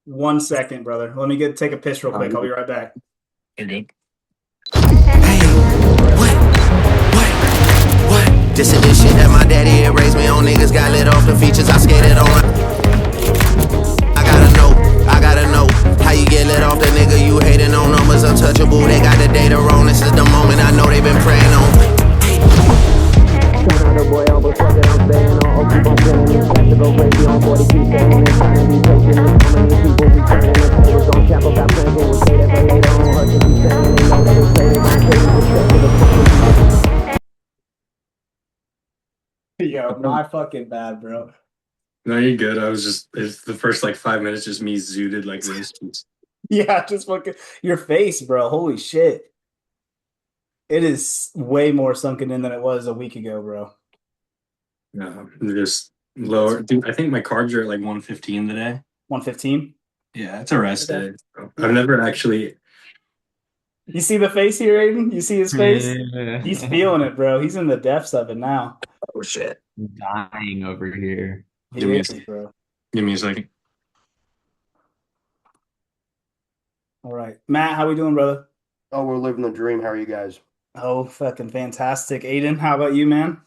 1 second, brother. Let me take a piss real quick. I'll be right back. You're good. Hey, what? What? What? This is the shit that my daddy had raised me on. Niggas got lit off the features I skated on. I gotta know how you get lit off the nigga you hating on. Numbers untouchable, they got the data wrong. This is the moment I know they been praying on. Shout out the boy, almost fuck it, I'm staying on. Keep on playing this cash to go crazy on 40, keep saying this. Trying to be patient, how many people be turning the tables on cap up, got plans, but we'll say that for later on. Hustle, keep saying they know that it's later, gon' take it, respect to the point. Yo, my fucking bad, bro. No, you're good. It's the first like 5 minutes just me zooted like this. Yeah, just fucking your face, bro. Holy shit. It is way more sunken in than it was a week ago, bro. Just lower. Dude, I think my carbs are at like 115 today. 115. Yeah, it's a rest day. Yeah. I've never actually. You see the face here, Ayden? You see his face? Yeah. He's feeling it, bro. He's in the depths of it now. Oh shit! Dying over here. Give me a Bro. Give me a second. All right. Matt, how we doing, brother? Oh, we're living the dream. How are you guys? Oh, fucking fantastic. Ayden, how about you, man?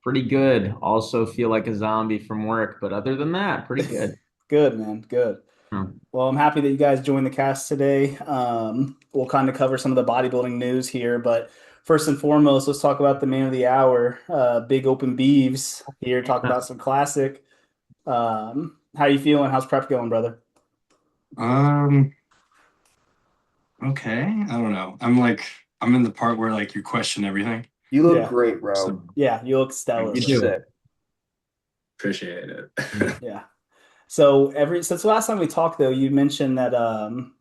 Pretty good. Also feel like a zombie from work, but other than that, pretty good. Good, man. Good. Well, I'm happy that you guys joined the cast today. We'll kind of cover some of the bodybuilding news here, but first and foremost, let's talk about the man of the hour, Big Open Beeves here, talk about some classic. How you feeling? How's prep going, brother? Okay. I don't know. I'm in the part where like you question everything. You look Yeah. great, bro. So Yeah, you look stellar. You do it. appreciate it. Yeah. So since the last time we talked, though, you mentioned that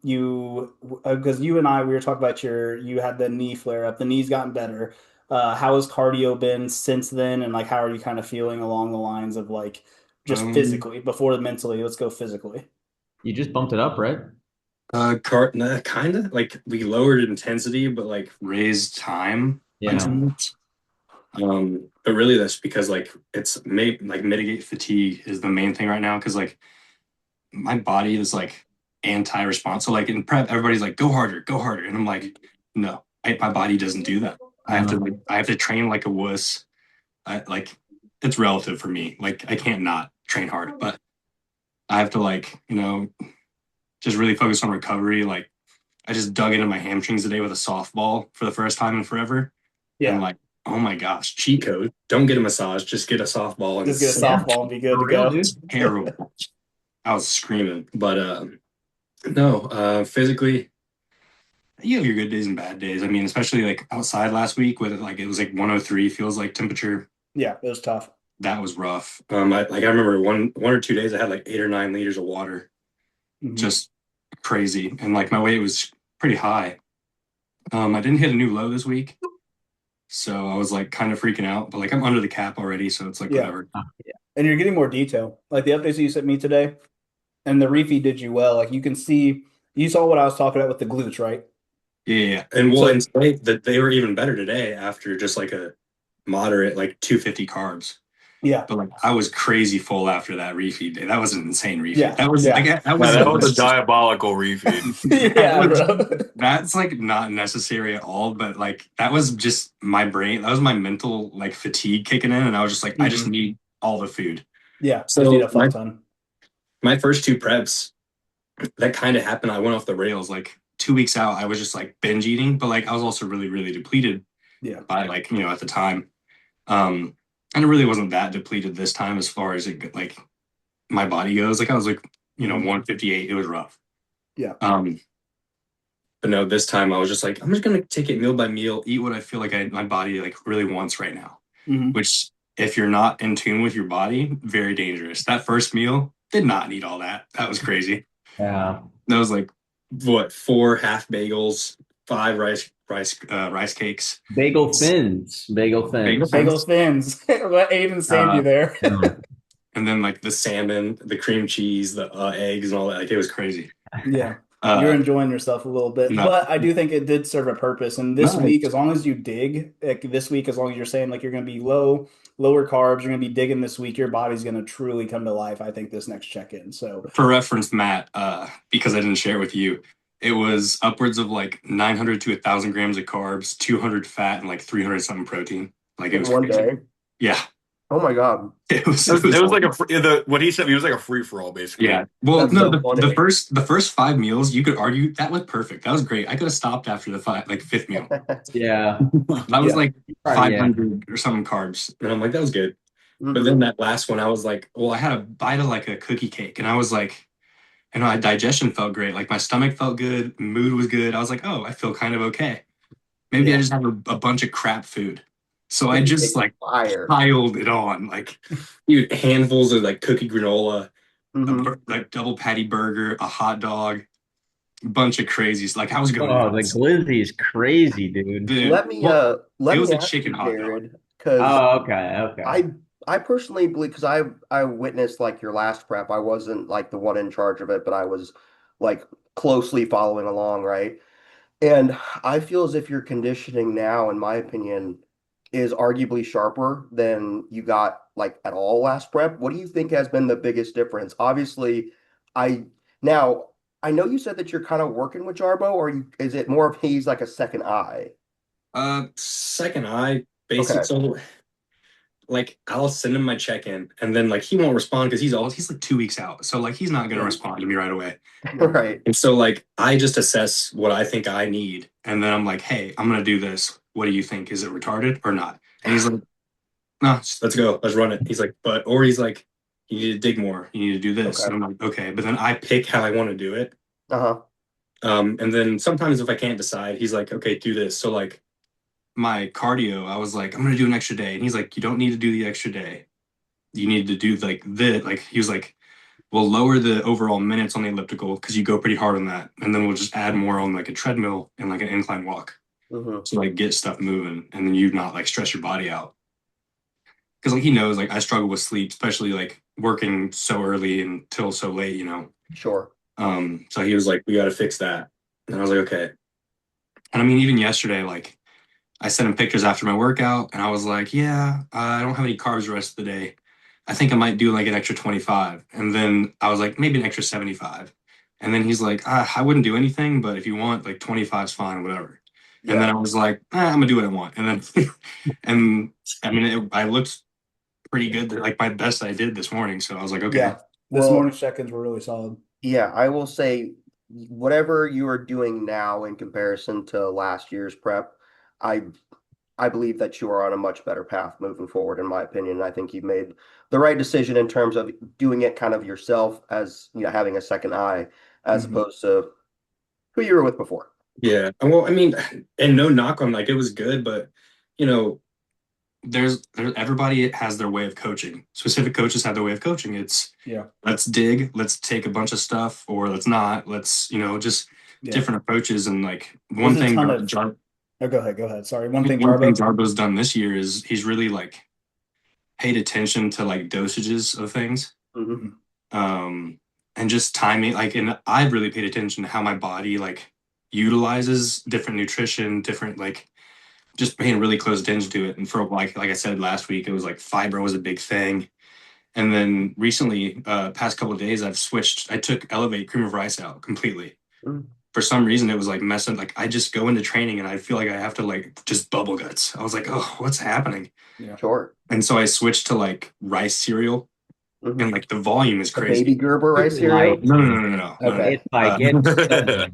because you and I we were talking about you had the knee flare up. The knee's gotten better. How has cardio been since then, and like how are you kind of feeling along the lines of like just physically before the mentally? Let's go physically. You just bumped it up, right? Nah, kind of like we lowered intensity, but like raised time. Yeah. But really that's because like it's like mitigate fatigue is the main thing right now because like my body is like anti-response. So like in prep, everybody's like go harder, and I'm like, no, my body doesn't do that. I have to train like a wuss. Like it's relative for me. Like I can't not train hard, but I have to like just really focus on recovery. Like I just dug into my hamstrings today with a softball for the first time in forever. Yeah. And like, oh my gosh, cheat code. Don't get a massage, just get a softball. And Just get a softball and be good to go. It's terrible. I was screaming. But no, physically, you have your good days and bad days. I mean, especially like outside last week with like it was like 103 feels like temperature. Yeah, it was tough. That was rough. I remember one or 2 days I had like 8 or 9 liters of water. Just crazy. And like my weight was pretty high. I didn't hit a new low this week. So I was like kind of freaking out, but like I'm under the cap already, so it's like whatever. Yeah. And you're getting more detail. Like the updates that you sent me today and the refeed did you well. Like you saw what I was talking about with the glutes, right? Yeah. And and that they were even better today after just like a moderate like 250 carbs. Yeah. But like I was crazy full after that refeed day. That was an insane refeed. Yeah. That was that was a diabolical refeed. Yeah, that's like not necessary at all, but like that was just my brain. That was my mental like fatigue kicking in, and I was just like, I just need all the food. Yeah. So my first 2 preps, that kind of happened. I went off the rails like 2 weeks out. I was just like binge eating, but like I was also really, really depleted. Yeah. By like at the time, and it really wasn't that depleted this time as far as it like my body goes. Like I was like 158. It was rough. Yeah. But no, this time I was just like, I'm just gonna take it meal by meal, eat what I feel like my body like really wants right now. Which, if you're not in tune with your body, very dangerous. That first meal did not need all that. That was crazy. Yeah. That was like 4 half bagels, 5 rice cakes, Bagel fins. Bagel fins. Let Ayden save you there. And then like the salmon, the cream cheese, the eggs, and all that. Like it was crazy. Yeah. You're enjoying yourself a little bit, No, but I do think it did serve a purpose. And this no, week, as long as you dig, like this week, as long as you're saying like you're going to be lower carbs, you're going to be digging this week, your body's going to truly come to life. I think this next check-in. So for reference, Matt, because I didn't share it with you, it was upwards of like 900 to 1,000 grams of carbs, 200 fat, and like 300 something protein. Like it In was one crazy. day. Yeah, Oh my God. it was. It was like what he said. He was like a free for all, basically. Yeah. Well, That's no, so the funny. first 5 meals, you could argue that was perfect. That was great. I could have stopped after the fifth meal. Yeah. That was Yeah. like Right, yeah. 500 or something carbs, and I'm like, that was good. But then that last one, I was like, well, I had a bite of like a cookie cake, and I was like, my digestion felt great. Like my stomach felt good, mood was good. I was like, oh, I feel kind of okay. Maybe I Yeah. just have a bunch of crap food. So I just like Fire. piled it on, like dude, handfuls of like cookie granola, Mhm. like double patty burger, a hot dog, a bunch of crazies. Like I was going Oh, the nuts. glizzy is crazy, dude. Dude, Let me well, it let was me a ask chicken you, hot dog. Jared, because Oh, okay, okay. I personally believe, because I witnessed like your last prep. I wasn't like the one in charge of it, but I was like closely following along, right? And I feel as if your conditioning now, in my opinion, is arguably sharper than you got like at all last prep. What do you think has been the biggest difference? Obviously, I now I know you said that you're kind of working with Jarbo, or is it more of he's like a second eye? Second eye, basic. Okay. So like I'll send him my check-in and then like he won't respond because he's like 2 weeks out. So like he's not gonna Yeah. respond to me right away. Right. And so like I just assess what I think I need. And then I'm like, hey, I'm gonna do this. What do you think? Is it retarded or not? And he's like, no, let's go. Let's run it. He's like, or he's like, you need to dig more. You need to do this. Okay. And I'm like, okay. But then I pick how I want to do it. Uh-huh. And then sometimes if I can't decide, he's like, okay, do this. So like my cardio, I was like, I'm gonna do an extra day. And he's like, you don't need to do the extra day. You need to do like this. Like he was like, we'll lower the overall minutes on the elliptical because you go pretty hard on that. And then we'll just add more on like a treadmill and like an incline walk. Hmm. To like get stuff moving and then you not like stress your body out. Because like he knows like I struggle with sleep, especially like working so early until so late, you know. Sure. So he was like, we gotta fix that. And I was like, okay. And I mean, even yesterday, like I sent him pictures after my workout and I was like, yeah, I don't have any carbs the rest of the day. I think I might do like an extra 25. And then I was like, maybe an extra 75. And then he's like, I wouldn't do anything, but if you want, like 25 is fine, whatever. And then I was like, I'm gonna do what I want. And then, and I mean, I looked pretty good, like my best I did this morning. So I was like, okay. Yeah, this Well, morning's check-ins were really solid. yeah, I will say whatever you are doing now in comparison to last year's prep, I I believe that you are on a much better path moving forward, in my opinion. I think you've made the right decision in terms of doing it kind of yourself as, having a second eye, as Mhm. opposed to who you were with before. Yeah. Well, I mean, and no knock on like it was good, but you know, there's everybody has their way of coaching. Specific coaches have their way of coaching. It's Yeah, let's dig, let's take a bunch of stuff, or let's not. Let's, just yeah. different approaches. And like There's a ton of. Oh, go ahead, go ahead. Sorry, one thing one thing Jarbo. Jarbo's done this year is he's really like paid attention to like dosages of things. Hmm. And just timing, like, and I've really paid attention to how my body like utilizes different nutrition, different like just paying really close attention to it. And for like I said last week, it was like fiber was a big thing. And then recently, past couple of days, I've switched. I took Elevate cream of rice out completely. Mm. For some reason, it was like messing. Like I just go into training and I feel like I have to like just bubble guts. I was like, oh, what's happening? Yeah. Sure. And so I switched to like rice cereal, Mhm. and like the volume is The crazy. baby Gerber rice cereal? Light. No. Okay. It's like it's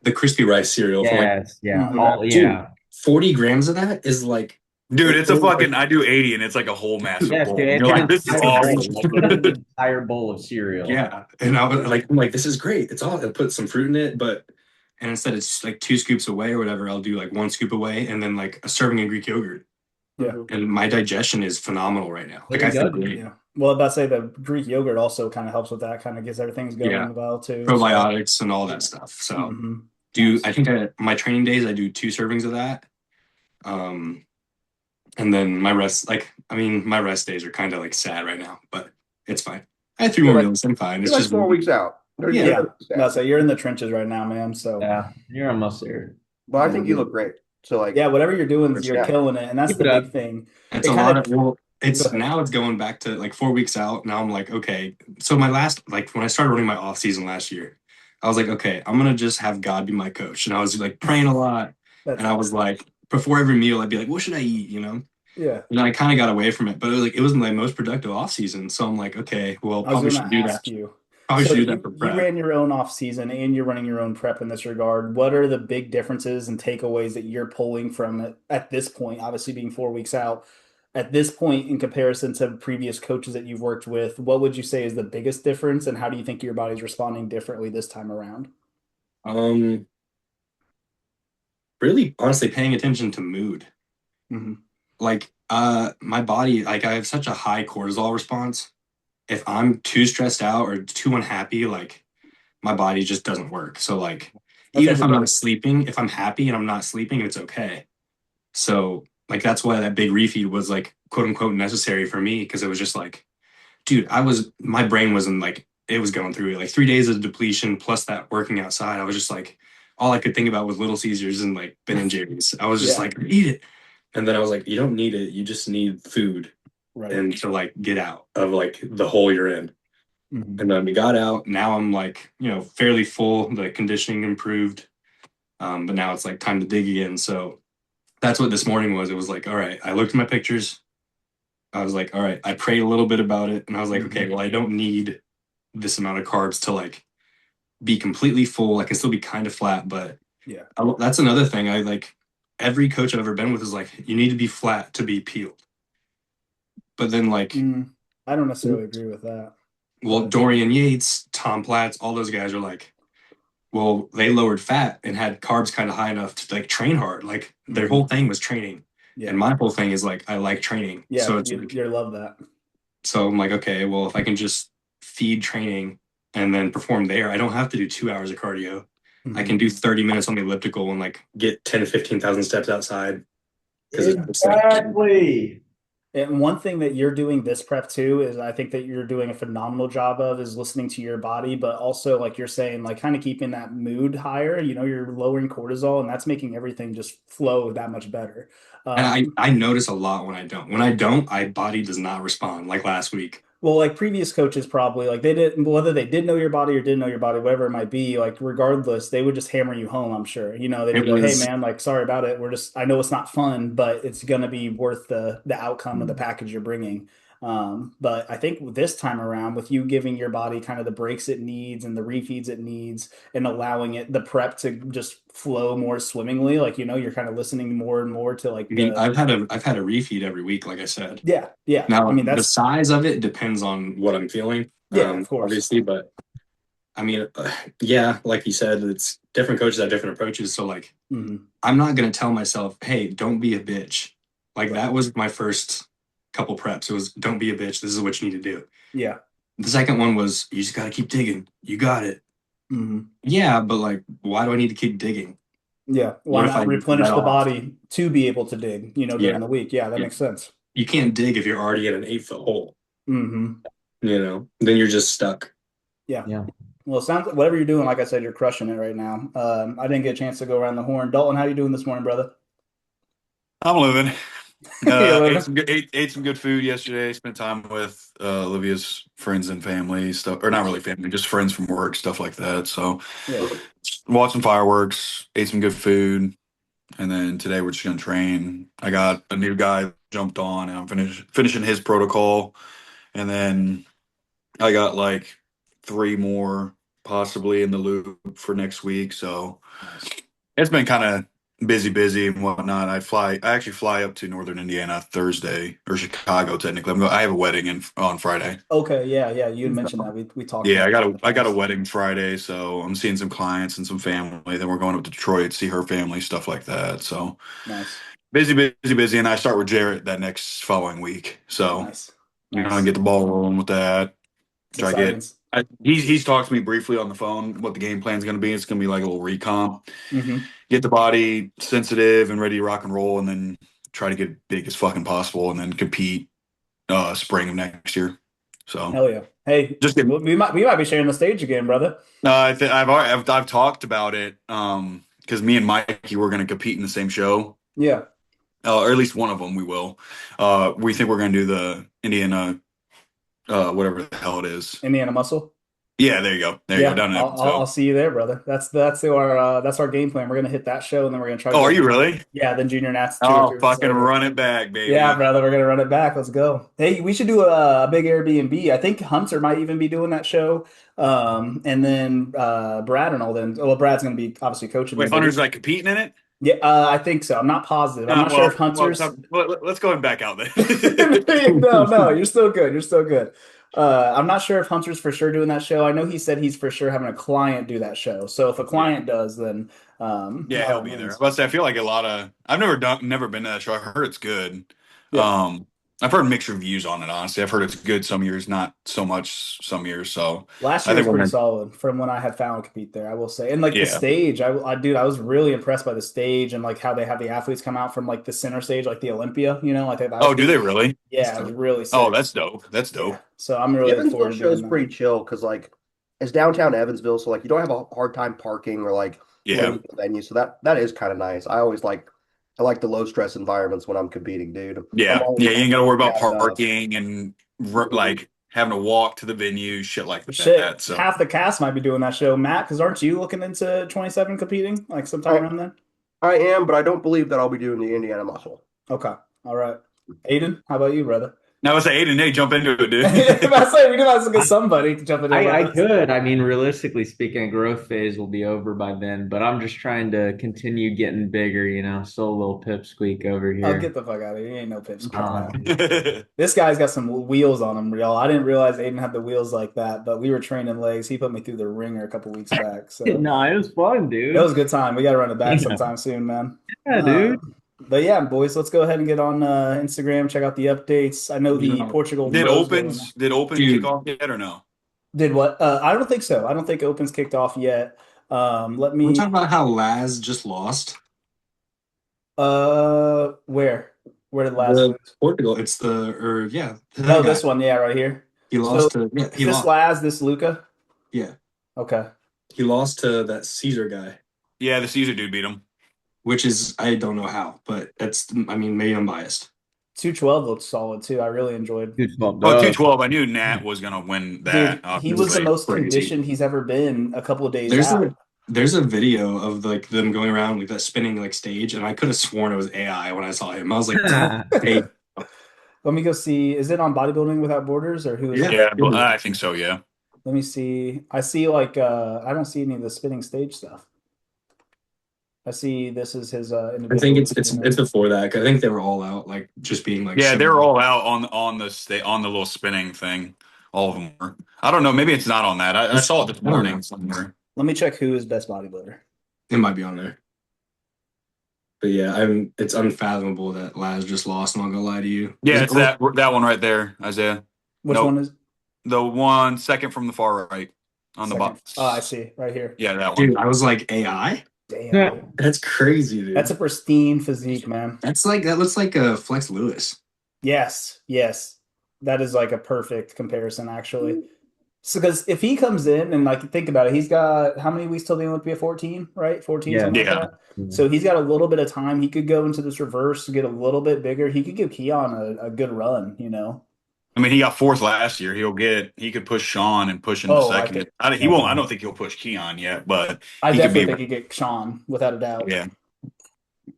The crispy rice cereal from like yes, yeah. Mhm. All yeah. 40 grams of that is like Dude, it's a fucking. I do 80, and it's like a whole massive Yes, bowl. dude, it's You're like, an this is entire awesome. bowl. It's an entire bowl of cereal. yeah. And I'm like, this is great. It's all I put some fruit in it, but and instead it's like 2 scoops away or whatever, I'll do like 1 scoop away and then like a serving of Greek yogurt. Yeah. Mhm. And my digestion is phenomenal right now. Like There I you feel go. great. Yeah. Well, about to say the Greek yogurt also kind of helps with that, kind of gets everything's going Yeah. well too. Probiotics and all that stuff. So Mhm. I think my training days I do 2 servings of that. And then my rest, like my rest days are kind of like sad right now, but it's fine. I had 3 more You're like- meals. I'm fine. It's You're like just 4 weeks out. Yeah. So you're in the trenches right now, man. So Yeah, you're almost there. Well, I yeah. think you look great. So like, Yeah, whatever you're doing, you're yeah. killing it. And that's Keep the it up. big thing. It's It a kind lot of of, well, go it's ahead. now it's going back to like 4 weeks out. Now I'm like, okay. So my last, like when I started running my off season last year, I was like, okay, I'm gonna just have God be my coach. And I was like praying a lot. That's And I was like, before every meal, I'd be like, what should I eat? yeah. And then I kind of got away from it, but it was my most productive off season. So I'm like, okay, well, I was probably going to should do ask that. you. Probably So should do that you for you prep. ran your own off season and you're running your own prep in this regard. What are the big differences and takeaways that you're pulling from it at this point? Obviously, being 4 weeks out, at this point in comparison to previous coaches that you've worked with, what would you say is the biggest difference, and how do you think your body's responding differently this time around? Um, Really, honestly, paying attention to mood. Hmm. Like, my body, like, I have such a high cortisol response. If I'm too stressed out or too unhappy, like, my body just doesn't work. So, like, That's even if I'm everybody. not sleeping, if I'm happy and I'm not sleeping, it's okay. So, like, that's why that big refeed was like, quote unquote, necessary for me because it was just like, dude, my brain wasn't like, it was going through it. Like 3 days of depletion plus that working outside. I was just like, all I could think about was Little Caesars and like Ben and Jerry's. I was just Yeah, like, eat it. And then I was like, you don't need it. You just need food right. and to like get out of like the hole you're in. Hmm. And then we got out. Now I'm like, fairly full. The conditioning improved. But now it's like time to dig again. So that's what this morning was. It was like, all right, I looked at my pictures. I was like, all right, I prayed a little bit about it. And I was like, okay, well, I don't need this amount of carbs to like be completely full. I can still be kind of flat, but Yeah. that's another thing. I like every coach I've ever been with is like, you need to be flat to be peeled. But then like, I don't necessarily agree with that, well, but Dorian Yates, Tom Platts, all those guys are like, well, they lowered fat and had carbs kind of high enough to like train hard. Like their whole thing was training. yeah, And my whole thing is like, I like training. yeah, So it's like, you love that. so I'm like, okay, well, if I can just feed training and then perform there, I don't have to do 2 hours of cardio. I can do 30 minutes on the elliptical and like get 10 to 15,000 steps outside. Because it's like, Exactly. And one thing that you're doing this prep too is I think that you're doing a phenomenal job of is listening to your body, but also like you're saying, like kind of keeping that mood higher. You're lowering cortisol, and that's making everything just flow that much better. and I, Um, I notice a lot when I don't. When I don't, my body does not respond like last week. Well, like previous coaches probably like they did whether they did know your body or didn't know your body, whatever it might be, like regardless, they would just hammer you home, I'm sure. They'd be It like, "Hey was, man, like sorry about it. We're just I know it's not fun, but it's gonna be worth the outcome of the package you're bringing." But I think this time around, with you giving your body kind of the breaks it needs and the refeeds it needs and allowing the prep to just flow more swimmingly, like you're kind of listening more and more to like I mean, the I've had a refeed every week, like I said. yeah, yeah. I Now, mean the that's size of it depends on what I'm feeling, yeah, of course. obviously, but I mean, yeah, like you said, it's different coaches have different approaches. So, like, Hmm. I'm not going to tell myself, hey, don't be a bitch. Like, Right. that was my first couple preps. It was, don't be a bitch. This is what you need to do. Yeah. The second one was, you just got to keep digging. You got it. Hmm. Yeah, but like, why do I need to keep digging? Yeah, why What if not I let replenish the off? body to be able to dig, Yeah. during the week? Yeah, that Yeah. makes sense. You can't dig if you're already in an 8 foot hole, Hmm. then you're just stuck. Yeah. Yeah. Well, it sounds like whatever you're doing, like I said, you're crushing it right now. I didn't get a chance to go around the horn. Dalton, how you doing this morning, brother? I'm living. You're Ate living. some good, ate some good food yesterday. Spent time with Olivia's friends and family stuff, or not really family, just friends from work, stuff like that. So Yeah. watched some fireworks, ate some good food, and then today we're just gonna train. I got a new guy jumped on, and I'm finishing his protocol, and then I got like three more possibly in the loop for next week. So Nice. it's been kind of busy and whatnot. I actually fly up to Northern Indiana Thursday, or Chicago technically. I have a wedding on Friday. Okay. Yeah. Yeah. You had mentioned that. We talked Yeah, about that in the I got a past. wedding Friday, so I'm seeing some clients and some family. Then we're going up to Detroit to see her family, stuff like that. So Nice. busy, and I start with Jarrett that next following week. So Nice. you're gonna Nice. get the ball rolling with that. It's Try to exciting. get. He's talked to me briefly on the phone what the game plan is going to be. It's going to be like a little recomp, Hmm. get the body sensitive and ready to rock and roll, and then try to get big as fucking possible, and then compete spring of next year. So Hell yeah. Hey, just get, we might be sharing the stage again, brother. I've talked about it because me and Mikey were going to compete in the same show, Yeah. or at least one of them we will. We think we're going to do the Indiana, whatever the hell it is. Indiana Muscle. Yeah, there you go. There you go. Yeah, Down in I'll Evansville. see you there, brother. That's our game plan. We're gonna hit that show, and then we're gonna try to Oh, go. are you really? Yeah, then Junior Nats 2 or 3 Oh, weeks fucking later. run it back, Yeah, baby. brother, we're gonna run it back. Let's go. Hey, we should do a big Airbnb. I think Hunter might even be doing that show. And then Brad and all them. Well, Brad's gonna be obviously coaching Wait, them, but Hunter's like competing in it? yeah, I think so. I'm not positive. I'm not sure if Hunter's. Let's go and back out then. No, no, you're still good. You're still good. I'm not sure if Hunter's for sure doing that show. I know he said he's for sure having a client do that show. So if a Yeah. client does, then Yeah, by he'll all be there. means. But I feel like a lot of I've never been to that show. I heard it's good. Yeah. I've heard mixed reviews on it, honestly. I've heard it's good some years, not so much some years. So Last I year was think we're pretty gonna solid from when I had found compete there, I will say. And like the yeah. stage, dude, I was really impressed by the stage and like how they have the athletes come out from like the center stage, like the Olympia, I think that was Oh, do pretty, they really? yeah, it was really Oh, sick. that's dope. That's Yeah. dope. So I'm The really looking Evansville forward to show doing is that. pretty chill because like it's downtown Evansville, so like you don't have a hard time parking or like Yeah. loading the venue. So that is kind of nice. I like the low stress environments when I'm competing, dude. I'm Yeah. always Yeah, you ain't gotta worry about gassed up. parking and Mhm. like having to walk to the venue, shit like Shit, that. So half the cast might be doing that show, Matt, because aren't you looking into 27 competing like sometime I around then? I am, but I don't believe that I'll be doing the Indiana Muscle. Okay. All right. Aiden, how about you, brother? now it's Aiden, hey, jump into it, If I dude. say we do have to get somebody to jump in there with I us. could. I mean, realistically speaking, growth phase will be over by then, but I'm just trying to continue getting bigger, Still a little pipsqueak over Oh, get here. the fuck out of here. You ain't no pipsqueak, Uh, man. This guy's got some wheels on him, y'all. I didn't realize Aiden had the wheels like that, but we were training legs. He put me through the ringer a couple weeks back. So no, it was fun, it dude. was a good time. We got to run it back Yeah, sometime soon, man. yeah, Uh, dude. but yeah, boys, let's go ahead and get on Instagram, check out the updates. I know the No, Portugal Pros going on. Did Open kick dude, off yet or no? Did what? I don't think so. I don't think Open's kicked off yet. Let we're me. talking about how Laz just lost Where? Where did Laz the lose? Portugal. It's that Oh, guy. this one, yeah, right here. He So lost to is this Laz, this Luca? yeah, Okay. he lost to that Caesar guy, Yeah, the Caesar dude beat him. which is I don't know how, but I mean maybe I'm biased. 212 looked solid too. I really enjoyed. Dude, well, Oh, duh. 212. I knew Nat was gonna win that, Dude, he was the obviously. most Crazy. conditioned he's ever been a couple of days There's out. a video of like them going around like that spinning like stage, and I could have sworn it was AI when I saw him. I was like, hey, Let me go see. Is it on Bodybuilding Without Borders or who is yeah. it? Yeah, but I think so, yeah. Let me see. I see like I don't see any of the spinning stage stuff. I see this is his I think individual. it's before that. 'Cause I think they were all out like just being like Yeah, they're showing- all out on the little spinning thing. All of them were. I don't know. Maybe it's not on that. I saw it this I don't know. morning somewhere. Let me check who is best bodybuilder. It might be on there. But yeah, it's unfathomable that Laz just lost, I'm not gonna lie to you. Yeah, it's that one right there, Isaiah. Which Nope. one is The one second from the far right on the second? bottom. Oh, I see. Right here. Yeah, that one. dude, I was like AI? Damn. Yeah. Dude. That's crazy, dude. That's a pristine physique, man. That looks like a Flex Lewis. Yes, yes. That is like a perfect comparison, actually. So, because if he comes in and like think about it, he's got how many weeks till the Olympia? 14, right? 14, Yeah. something Yeah. like that. So he's got a little bit of time. He could go into this reverse, get a little bit bigger. He could give Keon a good run. I mean, he got fourth last year. He could push Sean and push into Oh, second. He won't. I don't think he'll push Keon yet, but I he could definitely be. think he could get Sean without a doubt. Yeah.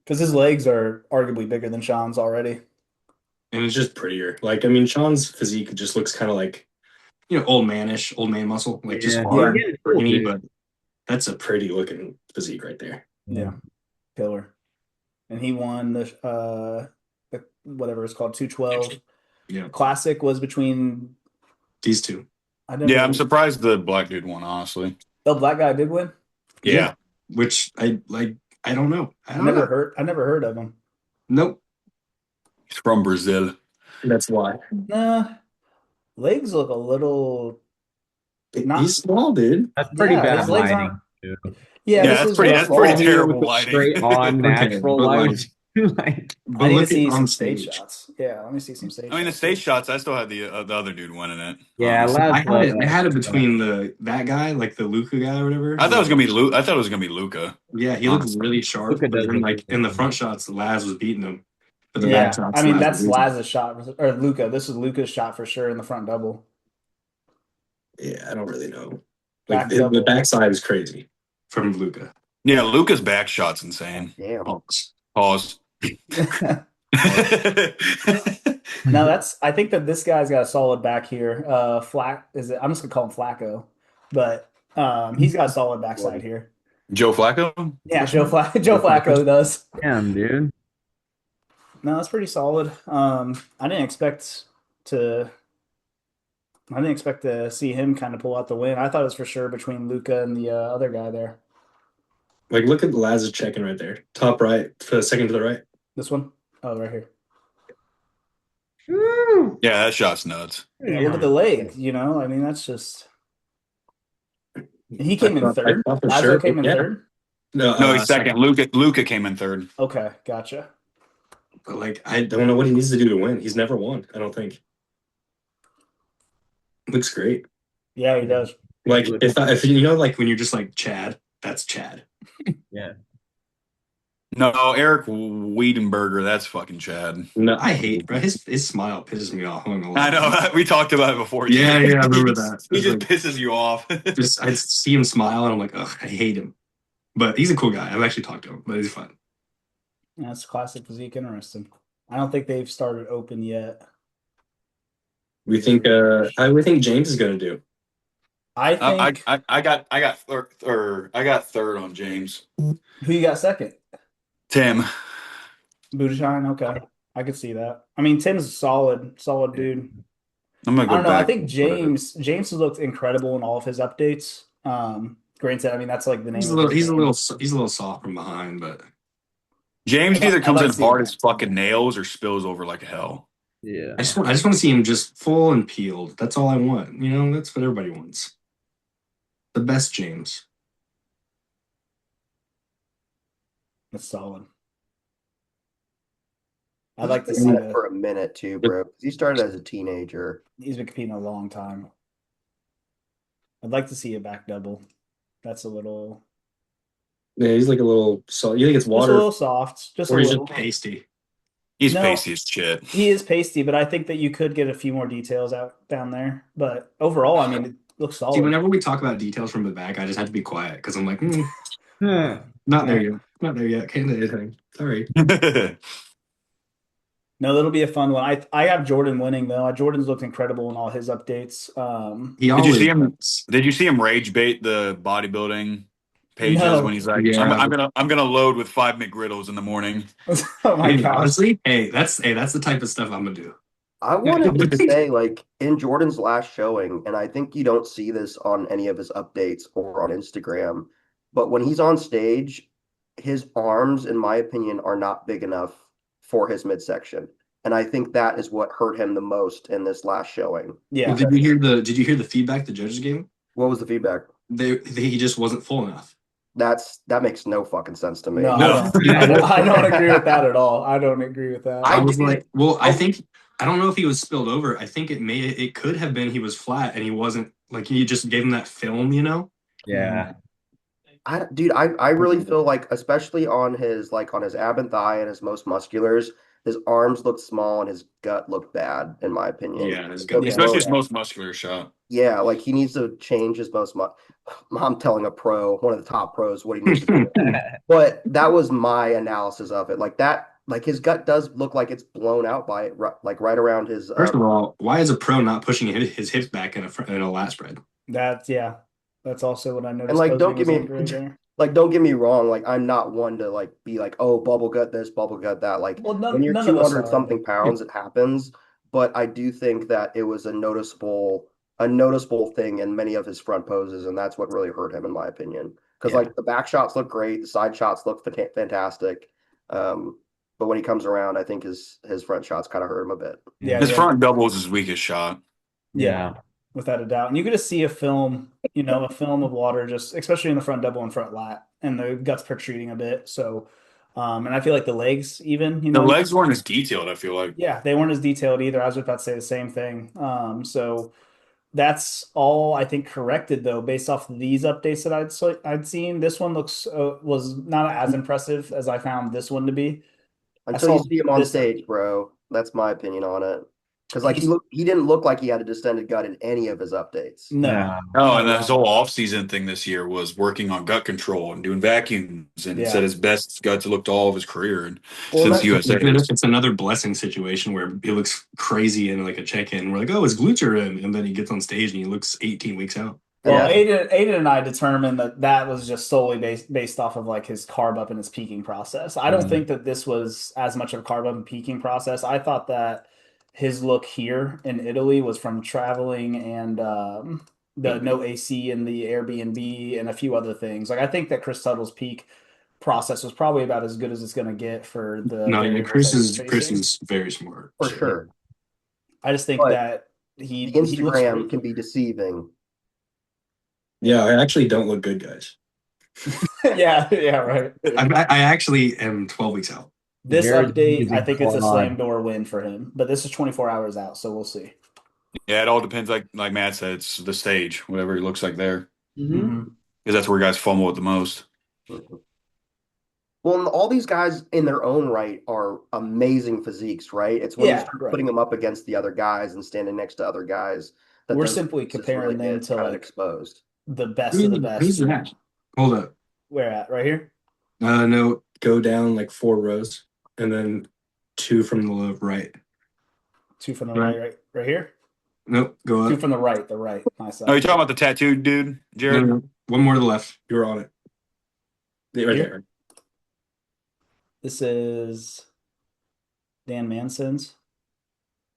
Because his legs are arguably bigger than Sean's already. And it's just prettier. Like, I mean, Sean's physique just looks kind of like, old manish, old man muscle. Like, just Yeah. hard, Yeah. skinny, but that's a pretty looking physique right there. Yeah. Killer. And he won the whatever it's called, 212. Yeah. Classic was between These two. Yeah, I'm surprised the black dude won, honestly. The black guy did win. Yeah. Which I don't know. I never heard of him. Nope. He's from Brazil. That's why. Nah, legs look a little. He's small, dude. That's pretty Yeah, bad his legs lighting. aren't- too. Yeah, Yeah, this that's is pretty what- that's pretty All terrible with lighting. Straight on Okay, natural but, like, light. Like, But I need to look at see on some stage stage. shots. Yeah, let me see some stage I mean, the shots stage here. shots, I still had the other dude winning it. yeah, Honestly, Laz probably I had it has. between that guy, like the Luca guy or whatever. I thought it was gonna be I thought it was gonna be Luca. Yeah, he looked Honestly, really sharp, Luka but does then look like really in the good. front shots, Laz was beating him. But the back Yeah, I shots, mean Laz was that's losing. Laz's shot or Luca. This is Luca's shot for sure in the front double. Yeah, I don't really know. Like Back the double. backside is crazy from Luca. yeah, Luca's back shot's insane. Damn. Pause. Pause. No, that's I think that this guy's got a solid back here. Flack is it? I'm just gonna call him Flacco, but he's got a solid backside here. Joe Flacco. Yeah, Joe Flacco does. Damn, dude. No, that's pretty solid. I didn't expect to. I didn't expect to see him kind of pull out the win. I thought it was for sure between Luca and the other guy there. Like look at Laz's checking right there, top right, for the second to the right. This one? Oh, right here. Yeah, that shot's nuts. Yeah, look at the leg. I mean, that's just. He came in third. I thought for Lazo sure. came in Yeah. third. No, he's second. Luca came in third. Okay, gotcha. But like I don't know what he needs to do to win. He's never won. I don't think. Looks great. Yeah, he does. Like if you know, like when you're just like Chad, that's Chad. Yeah. No, Eric Wiedenberger. That's fucking Chad. No, I hate bro. His smile pisses me off. I'm not gonna I lie. know. We talked about it before. Yeah, I remember that. He It's just like, pisses you off. just I see him smile and I'm like, ugh, I hate him. But he's a cool guy. I've actually talked to him, but he's fun. That's classic physique. Interesting. I don't think they've started open yet. How do we think James is gonna do? I think. I got third on James. Who you got second? Tim. Budashine. Okay, I could see that. I mean, Tim's a solid dude. I'm gonna I go don't know. I back. think James has looked incredible in all of his updates. Granted, I mean that's like the name. He's a of little his game. he's a little soft from behind, but James either comes like in seeing hard that. as fucking nails or spills over like hell. Yeah. I just want to see him just full and peeled. That's all I want. You know, that's what everybody wants. The best James. That's solid. I'd like to see Been that. for a minute too, bro. 'Cause he started as a teenager. He's been competing a long time. I'd like to see a back double. That's a little. Yeah, he's like a little soft. You think it's Just a water little soft. Just a or he's little. just pasty? He's No. pasty as shit. He is pasty, but I think that you could get a few more details out down there. But overall, I mean, it looks solid. See, whenever we talk about details from the back, I just have to be quiet because I'm like, Huh. not there yet. Not there yet. Can't do anything. Sorry. No, that'll be a fun one. I have Jordan winning though. Jordan's looked incredible in all his updates. He Did you always see him? does. Did you see him rage bait the bodybuilding pages No. when he's like, Yeah. I'm gonna load with 5 McGriddles in the morning. Oh my Hey, gosh. honestly, that's the type of stuff I'm gonna do. I wanted to say, like, in Jordan's last showing, and I think you don't see this on any of his updates or on Instagram, but when he's on stage, his arms, in my opinion, are not big enough for his midsection. And I think that is what hurt him the most in this last showing. Yeah. Well, did you hear the feedback the judges gave him? What was the feedback? He just wasn't full enough. That makes no fucking sense to me. No, No. I don't agree with that at all. I don't agree with that. I was did- like, well, I don't know if he was spilled over. I think it could have been he was flat and he wasn't, like you just gave him that film, you know? Yeah. I really feel like, especially on his ab and thigh and his most musculars, his arms looked small and his gut looked bad, in my opinion. Yeah, his gut- So, Especially his Yeah. most muscular shot. yeah, like he needs to change his I'm telling a pro, one of the top pros, what he needs to do. But that was my analysis of it. Like that, like his gut does look like it's blown out by it, like right around his. First of all, why is a pro not pushing his hips back in a lat spread? That's also what I noticed. And, like, Posey don't get was me- angry there. Like, don't get me wrong. Like, I'm not one to like be like, oh, bubble gut this, bubble gut that. Like, Well, when you're none of us 200 are. something pounds, it happens. But I do think that it was a noticeable thing in many of his front poses, and that's what really hurt him, in my opinion. Because Yeah. like the back shots look great, the side shots look fantastic. But when he comes around, I think his front shots kind of hurt him a bit. Yeah, His yeah. front double is his weakest shot. Yeah, without a doubt. And you get to see a film of water, just especially in the front double and front lat, and the guts protruding a bit. So And I feel like the legs even, The legs weren't as detailed, I feel like. yeah, they weren't as detailed either. I was about to say the same thing. So that's all I think corrected though, based off of these updates that I'd seen. This one looks was not as impressive as I found this one to be. I Until you saw see him on this stage, bro. That's my opinion on it. Because like he's he didn't look like he had a distended gut in any of his updates. no, No. Oh, not and at his whole all. off-season thing this year was working on gut control and doing vacuums and said Yeah. his best gut to look to all of his career and Well, since that USA. It's another blessing situation where he looks crazy in like a check-in. We're like, oh, his glutes are in, and then he gets on stage and he looks 18 weeks out. well, Yeah. Ayden and I determined that that was just solely based off of like his carb up and his peaking process. I don't think that this was as much of a carb up and peaking process. I thought that his look here in Italy was from traveling and the no AC and the Airbnb and a few other things. Like I think that Chris Tuttle's peak process was probably about as good as it's going to get for the No, yeah, variables that he was Chris facing. is very smart. For So sure. I just think But that the he looks Instagram great. can be deceiving. yeah, I actually don't look good, guys. Yeah, yeah, right. I actually am 12 weeks out. This Jared's update, I using think it's a quad. slam door win for him, but this is 24 hours out, so we'll see. Yeah, it all depends. Like Matt said, it's the stage, whatever he looks like there, Mhm. because that's where guys fumble it the most. Mhm. Well, and all these guys in their own right are amazing physiques, right? It's when you Yeah, start right. putting them up against the other guys and standing next to other guys that We're those simply differences really comparing them get to kind of like exposed. the best of the Who's best. that? Hold up. Where at? Right here? No, go down like 4 rows and then two from the right. Two from the Right. right here? Nope, go Two up. from the right, the right. My Oh, you side. talking about the tattooed dude, No, Jared? no, one more to the left. You're on it. Yeah, right Here? there. This is Dan Manson's.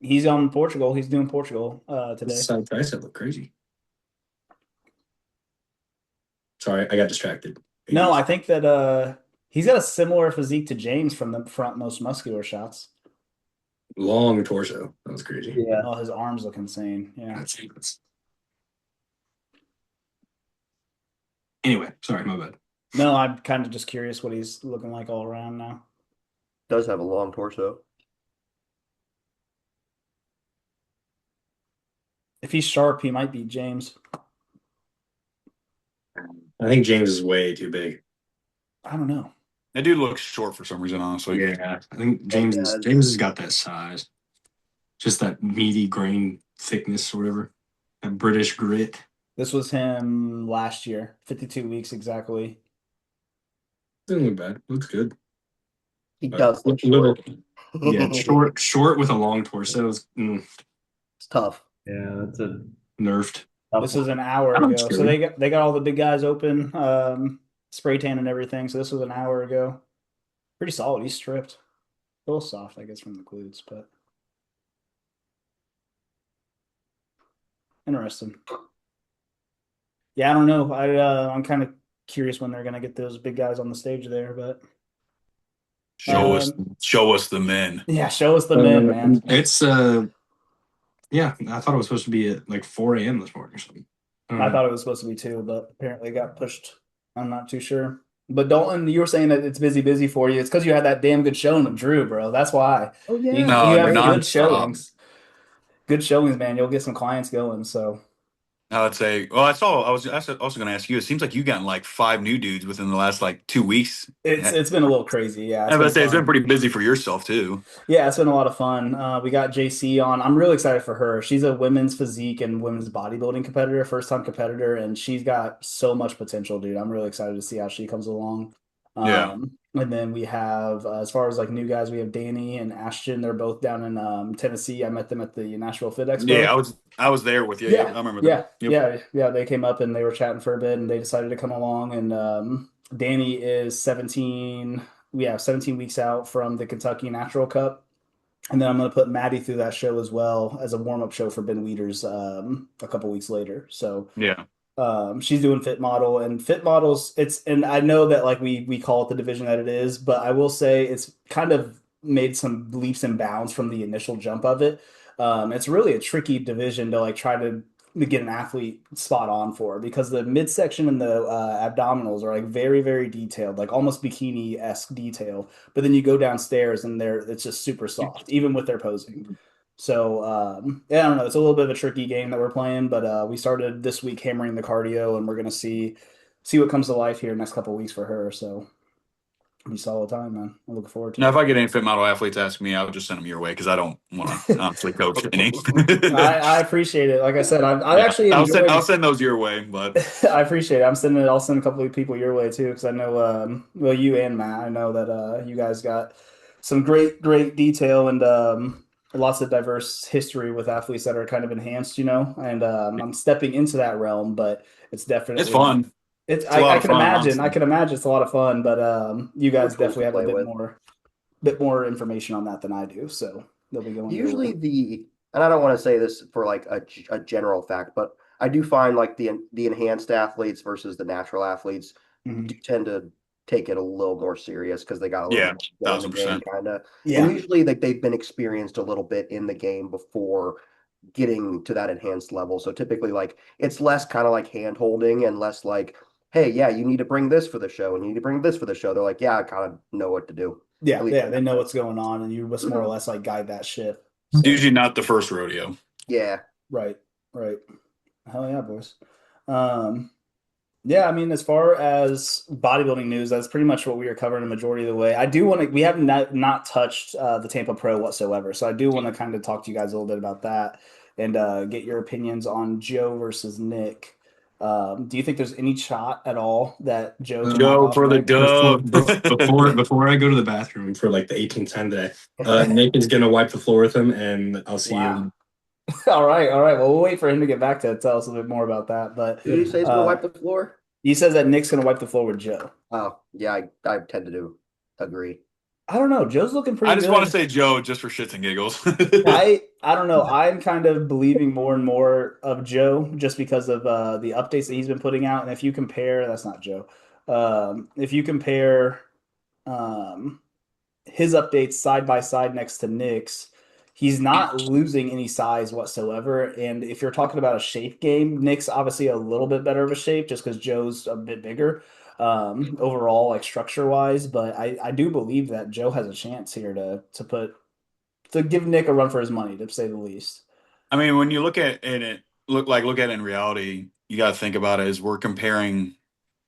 He's on Portugal. He's doing Portugal This today. side tricep look crazy. Sorry, I got distracted. No, I think that he's got a similar physique to James from the front most muscular shots. Long torso. That was crazy. Yeah. Oh, his arms look insane. Yeah. That's anyway, sorry, my bad. No, I'm kind of just curious what he's looking like all around now. Does have a long torso. If he's sharp, he might beat James. I think James is way too big. I don't know. That dude looks short for some reason, honestly. Yeah, I think Yeah, he James does. has got that size, just that meaty grain thickness or whatever, that British grit. This was him last year, 52 weeks exactly. Doesn't look bad. Looks good. He does look Little, short. yeah, short with a long torso. Is, It's tough. Yeah, that's a nerfed. tough This was an hour I'm ago. So scary. they got all the big guys open, spray tan and everything. So this was an hour ago. Pretty solid. He's stripped. A little soft, I guess, from the glutes, but interesting. Yeah, I don't know. I'm kind of curious when they're gonna get those big guys on the stage there, but Show us the men. yeah, show us the men, man. It's yeah, I thought it was supposed to be at like 4 a.m. this morning or something. I thought it was supposed to be too, but apparently it got pushed. I'm not too sure. But Dalton, you were saying that it's busy for you. It's because you had that damn good showing of Drew, bro. That's why. Oh You yeah. No, you have Great. good nonstop. showings. Good showings, man. You'll get some clients going. So I would say, well, I saw. I was also going to ask you. It seems like you gotten like 5 new dudes within the last like 2 weeks. it's been a little crazy. Yeah, I it's was about been to say it's been fun. pretty busy for yourself too. Yeah, it's been a lot of fun. We got JC on. I'm really excited for her. She's a women's physique and women's bodybuilding competitor, first time competitor, and she's got so much potential, dude. I'm really excited to see how she comes along. Yeah. And then we have, as far as like new guys, we have Danny and Ashton. They're both down in Tennessee. I met them at the Nashville Fit Expo. Yeah, I was there with you. Yeah, I remember Yeah, them. Yep. yeah. They came up and they were chatting for a bit, and they decided to come along. And Danny is 17. We have 17 weeks out from the Kentucky Natural Cup, and then I'm going to put Maddie through that show as well as a warm up show for Ben Wieters a couple weeks later. So Yeah. she's doing fit model and fit models. And I know that like we call it the division that it is, but I will say it's kind of made some leaps and bounds from the initial jump of it. It's really a tricky division to like try to get an athlete spot on for because the midsection and the abdominals are like very, very detailed, like almost bikini-esque detail. But then you go downstairs and it's just super soft, even with their posing. So yeah, I don't know. It's a little bit of a tricky game that we're playing, but we started this week hammering the cardio, and we're gonna see what comes to life here next couple weeks for her. So it'll be solid time, man. I'm looking forward Now, to if I get any fit model athletes ask me, I would just send them your way because I don't want to it. honestly coach any. I appreciate it. Like I said, I Yeah, actually I'll enjoyed. send those your way, but I appreciate it. I'll send a couple of people your way too, because I know, well, you and Matt, I know that you guys got some great detail and lots of diverse history with athletes that are kind of enhanced, and I'm stepping into that realm, but it's it's definitely fun. It's a lot of fun, I honestly. can imagine it's a lot of fun, but you guys Which ones definitely to have a play with? bit more information on that than I do, so they'll be going your way. Usually and I don't want to say this for like a general fact, but I do find like the enhanced athletes versus the natural athletes do Mhm. tend to take it a little more serious because they got a little Yeah, bit more in the thousand game, percent. kind of. And Yeah. usually, like they've been experienced a little bit in the game before getting to that enhanced level. So typically, like it's less kind of like hand holding and less like, hey, yeah, you need to bring this for the show, and you need to bring this for the show. They're like, yeah, I kind of know what to do. At Yeah, least, yeah, they know what's going on, and you must more or Mhm. less like guide that ship. It's So, usually not the first rodeo. Yeah. right, right. Hell yeah, boys. Um, yeah, I mean, as far as bodybuilding news, that's pretty much what we are covering a majority of the way. I do want to, we have not touched the Tampa Pro whatsoever, so I do want to kind of talk to you guys a little bit about that and get your opinions on Joe versus Nick. Do you think there's any shot at all that Joe can knock Joe off for the Nick? dub. Before I go to the bathroom for like the 1810 day, Nick is gonna wipe the floor with him, and I'll see Wow. you. All right, all right. Well, we'll wait for him to get back to tell us a bit more about that. But Did he say he's gonna uh, wipe the floor? he says that Nick's going to wipe the floor with Joe. Oh, yeah, I tend to agree. I don't know. Joe's looking I pretty just want to good. say Joe just for shits and giggles. I don't know. I'm kind of believing more and more of Joe just because of the updates that he's been putting out. And if you compare, that's not Joe. If you compare um, his updates side by side next to Nick's, he's not losing any size whatsoever. And if you're talking about a shape game, Nick's obviously a little bit better of a shape just because Joe's a bit bigger overall, like structure wise. But I do believe that Joe has a chance here to give Nick a run for his money, to say the least. I mean, when you look at it, look at it in reality, you got to think about it as we're comparing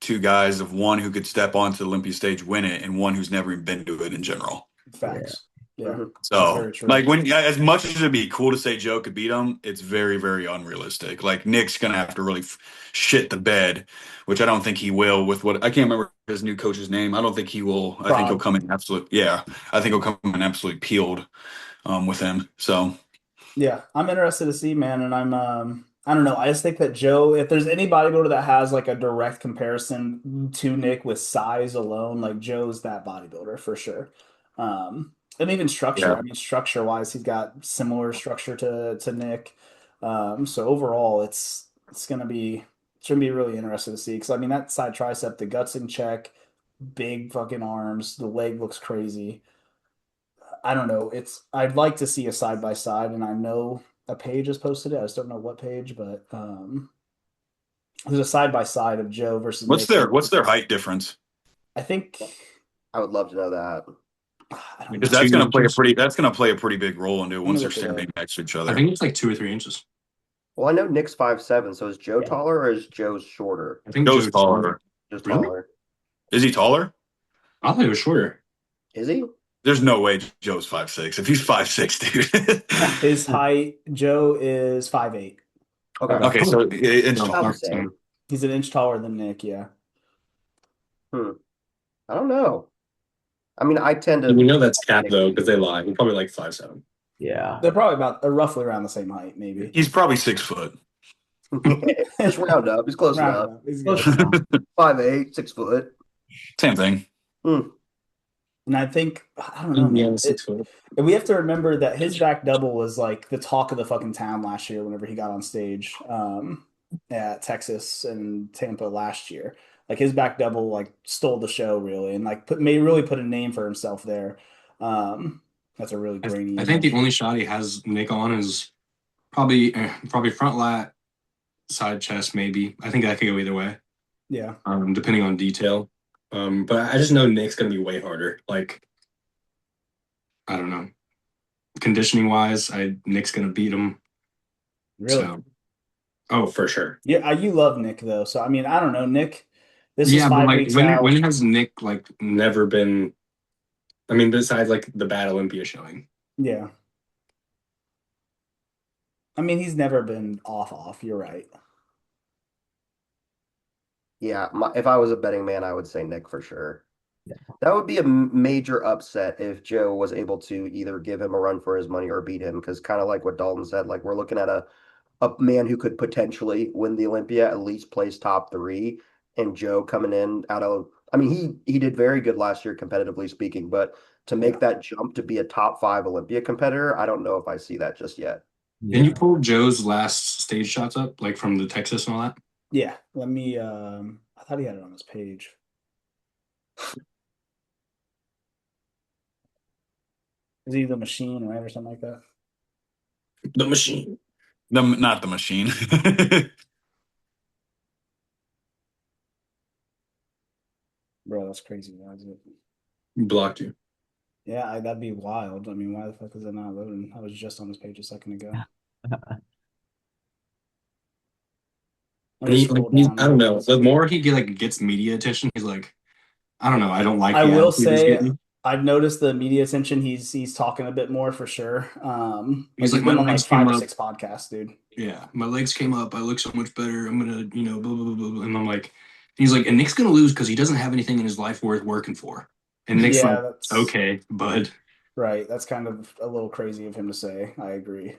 two guys of one who could step onto the Olympia stage, win it, and one who's never even been to it in general. Yeah. Facts. Yeah, Mhm. that's So, very true. like, as much as it'd be cool to say Joe could beat him, it's very, very unrealistic. Like, Nick's gonna have to really shit the bed, which I don't think he will. With what I can't remember his new coach's name. I don't think he will. I think he'll Prod. come in absolute. Yeah, I think he'll come in absolutely peeled, with him. So, Yeah, I'm interested to see, man, and I don't know. I just think that Joe, if there's any bodybuilder that has like a direct comparison to Nick with size alone, like Joe's that bodybuilder for sure. And even structure. yeah. I mean, structure wise, he's got similar structure to Nick. So overall, it's gonna be really interesting to see because I mean that side tricep, the guts in check, big fucking arms, the leg looks crazy. I don't know. I'd like to see a side by side, and I know a page has posted it. I just don't know what page, but there's a side by side of Joe versus What's Nick, and their height difference? I think I would love to know that. I don't Because Like know. that's two gonna play a inches. pretty that's gonna play a pretty big role into it Let me once they're look it standing up. next to each I other. think it's like 2 or 3 inches. Well, I know Nick's 5'7", so is Joe Yeah. taller or is Joe shorter? I think Joe's Joe's shorter. taller. Just Really? taller. Is he taller? I thought he was shorter. Is he? There's no way Joe's 5'6". If he's 5'6", dude. His height, Joe is 5'8". Okay. Okay. Okay, so inch No, About the taller. same. He's an inch taller than Nick. Yeah, Hmm. I don't know. I mean, I tend You to. know that's cap though, because they lie. He's probably like 5'7". Yeah. they're roughly around the same height, maybe. He's probably 6 foot. Just round up. He's close Round enough. up. He's Close good. enough. 5'8", 6 foot. Same thing. Hmm. And I think I don't know, Yeah, man. 6 foot. And we have to remember that his back double was like the talk of the fucking town last year whenever he got on stage at Texas and Tampa last year. Like his back double like stole the show really and like really put a name for himself there. That's a really grainy I think the image. only shot he has Nick on is probably front lat side chest, maybe. I think that could go either way, Yeah. depending on detail. But I just know Nick's gonna be way harder. Like, I don't know. Conditioning wise, Nick's gonna beat him. Really? So, oh, for sure. Yeah, you love Nick though. So I mean, I don't know, Nick. This was Yeah, but five like weeks out. when has Nick like never been, I mean, besides like the bad Olympia showing. Yeah. I mean, he's never been off. You're right. Yeah, if I was a betting man, I would say Nick for sure. That would be a major upset if Joe was able to either give him a run for his money or beat him. Because kind of like what Dalton said, like we're looking at a man who could potentially win the Olympia, at least place top three, and Joe coming in out of. I mean, he did very good last year, competitively speaking, but to make Yeah. that jump to be a top five Olympia competitor, I don't know if I see that just yet. Can Yeah. you pull Joe's last stage shots up, like from the Texas and all that? Yeah. Let me I thought he had it on his page. Is he the machine, right? Or something like that? The machine Not the machine. Bro, that's crazy. Why is it? blocked you. Yeah, that'd be wild. I mean, why the fuck is it not loading? I was just on his page a second ago. Let And me he, like, scroll down I real don't know. fast. The more he gets media attention, he's like, I don't know. I don't like I the will attitude he's say getting. I've noticed the media attention. He's talking a bit more for sure. Like He's he's like, my been on legs like came five or up. six podcasts, dude. Yeah, my legs came up. I look so much better. I'm gonna, blah, blah, blah, blah. And I'm like, he's like, and Nick's gonna lose because he doesn't have anything in his life worth working for. And Nick's like, Yeah, that's okay, bud. right. That's kind of a little crazy of him to say. I agree.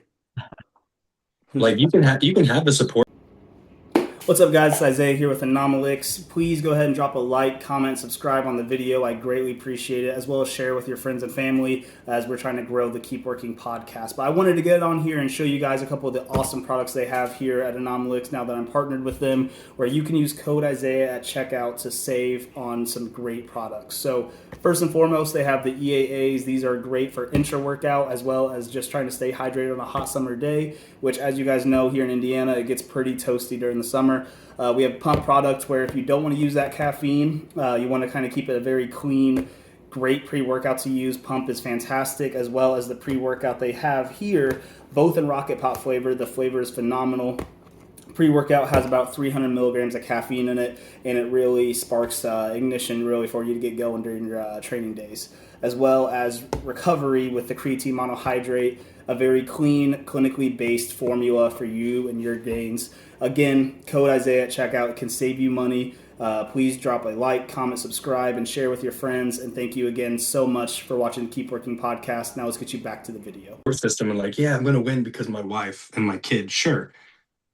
Who's Like you can have the support. What's up, guys? It's Isaiah here with AnomalyX. Please go ahead and drop a like, comment, subscribe on the video. I greatly appreciate it, as well as share with your friends and family as we're trying to grow the Keep Working podcast. But I wanted to get on here and show you guys a couple of the awesome products they have here at AnomalyX now that I'm partnered with them, where you can use code Isaiah at checkout to save on some great products. So first and foremost, they have the EAAs. These are great for intra-workout as well as just trying to stay hydrated on a hot summer day, which, as you guys know, here in Indiana, it gets pretty toasty during the summer. We have pump products where if you don't want to use that caffeine, you want to kind of keep it a very clean, great pre-workout to use. Pump is fantastic, as well as the pre-workout they have here, both in Rocket Pop flavor. The flavor is phenomenal. Pre-workout has about 300 milligrams of caffeine in it, and it really sparks ignition really for you to get going during your training days, as well as recovery with the creatine monohydrate, a very clean, clinically based formula for you and your gains. Again, code Isaiah at checkout can save you money. Please drop a like, comment, subscribe, and share with your friends. And thank you again so much for watching the Keep Working podcast. Now let's get you back to the video. System and like, yeah, I'm gonna win because my wife and my kid, sure.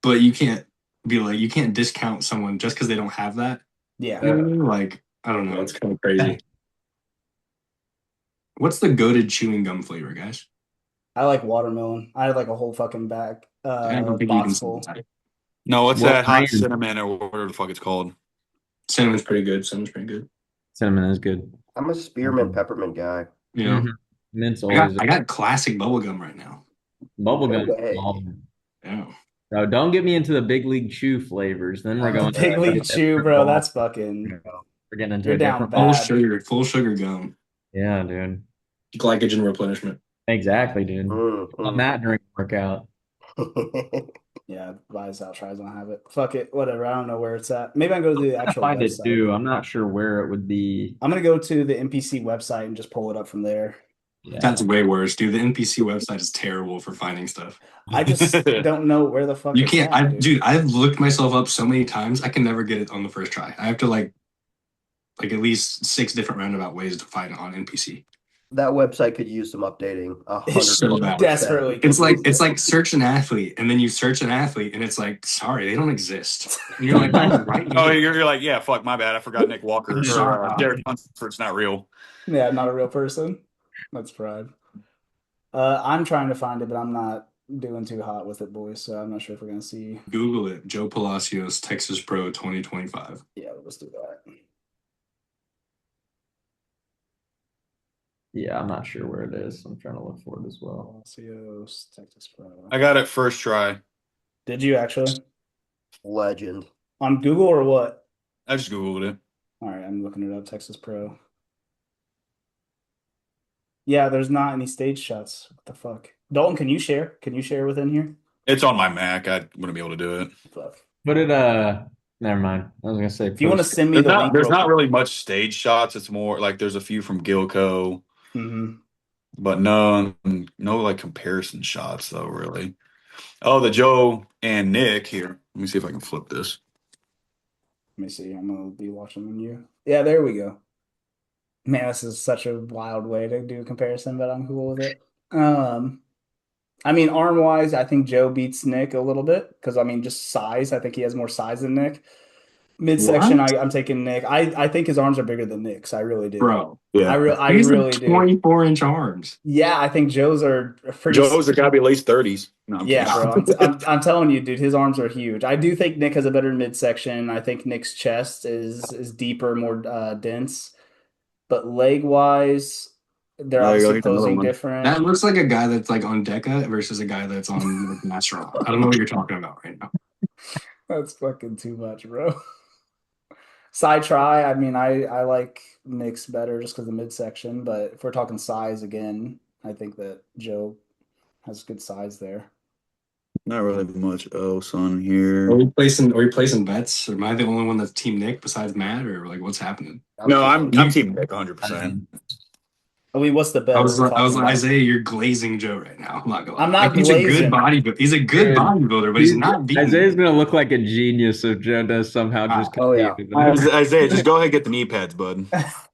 But you can't be like, you can't discount someone just because they don't have that. Yeah. You know what I mean? Like, I don't know, it's kind of crazy. What's the goated chewing gum flavor, guys? I like watermelon. I had like a whole fucking bag, I don't think you can box say full. that. No, what's Well, that hot cinnamon or whatever the fuck it's called? Cinnamon's pretty good. Cinnamon's pretty good. Cinnamon is good. I'm a spearmint peppermint guy. You know, Mint's always I got classic bubble gum right now. bubblegum. No way. Yeah. No, don't get me into the big league chew flavors. Then we're going Big League Chew, bro. That's fucking. We're getting into You're a down different. bad. Full sugar gum. Yeah, dude. Glycogen replenishment. Exactly, dude. On that during workout. Yeah, buys out, tries don't have it. Fuck it, whatever. I don't know where it's at. Maybe I can go to the actual Find it website. too. I'm not sure where it would be. I'm gonna go to the NPC website and just pull it up from there. Yeah. That's way worse, dude. The NPC website is terrible for finding stuff. I just don't know where the fuck You it's can't. at, dude. I've looked myself up so many times. I can never get it on the first try. I have to like at least 6 different roundabout ways to find it on NPC. That website could use some updating. It's so bad. Desperately. It's like search an athlete, and then you search an athlete, and it's like, sorry, they don't exist. And you're like, right? Oh, you're like, yeah, fuck, my bad. I forgot Nick Walker or Shut up. Derek Hunsford's not real. Yeah, not a real person. That's pride. I'm trying to find it, but I'm not doing too hot with it, boys. So I'm not sure if we're gonna see. Google it. Joe Palacios, Texas Pro 2025. Yeah, let's do that. Yeah, I'm not sure where it is. I'm trying to look for it as well. Palacios, Texas Pro. I got it first try. Did you actually? Legend. On Google or what? I just Googled it. All right, I'm looking it up. Texas Pro. Yeah, there's not any stage shots. What the fuck? Dalton, can you share? Can you share within here? It's on my Mac. I wouldn't be able to do it. Fuck. Put it never mind. I was gonna say If you want to post. send me There's the not link there's real not quick. really much stage shots. It's more like there's a few from Gilco, Mm-hmm. but no like comparison shots though, really. Oh, the Joe and Nick here. Let me see if I can flip this. Let me see. I'm gonna be watching on you. Yeah, there we go. Man, this is such a wild way to do a comparison, but I'm cool with it. I mean, arm wise, I think Joe beats Nick a little bit because I mean, just size. I think he has more size than Nick. Midsection, What? I'm taking Nick. I think his arms are bigger than Nick's. I really do. Bro. Yeah. I He's like really do. 24-inch arms. Yeah, I think Joe's are pretty. Joe's are gotta be at least 30s. No, I'm Yeah, bro. kidding. I'm telling you, dude, his arms are huge. I do think Nick has a better midsection. I think Nick's chest is deeper, more dense. But leg wise, they're There you go. obviously Here's another posing one. different. That looks like a guy that's like on Deca versus a guy that's on like, Natural. I don't know what you're talking about right now. That's fucking too much, bro. Side try, I mean, I like Nick's better just because of midsection, but if we're talking size again, I think that Joe has good size there. Not really much else on Are here. we placing bets? Or am I the only one that's Team Nick besides Matt, or like what's happening? No, I'm You- team Nick 100%. I mean, what's the bet? I What was are we like, talking about? Isaiah, you're glazing Joe right now. I'm not gonna lie. I'm not Like, he's a good glazing. He's a good Dude, bodybuilder, but he's not beating Isaiah's me. gonna look like a genius if Joe does somehow just Oh, compete yeah. with him. Isaiah, just go ahead and get the knee pads, bud.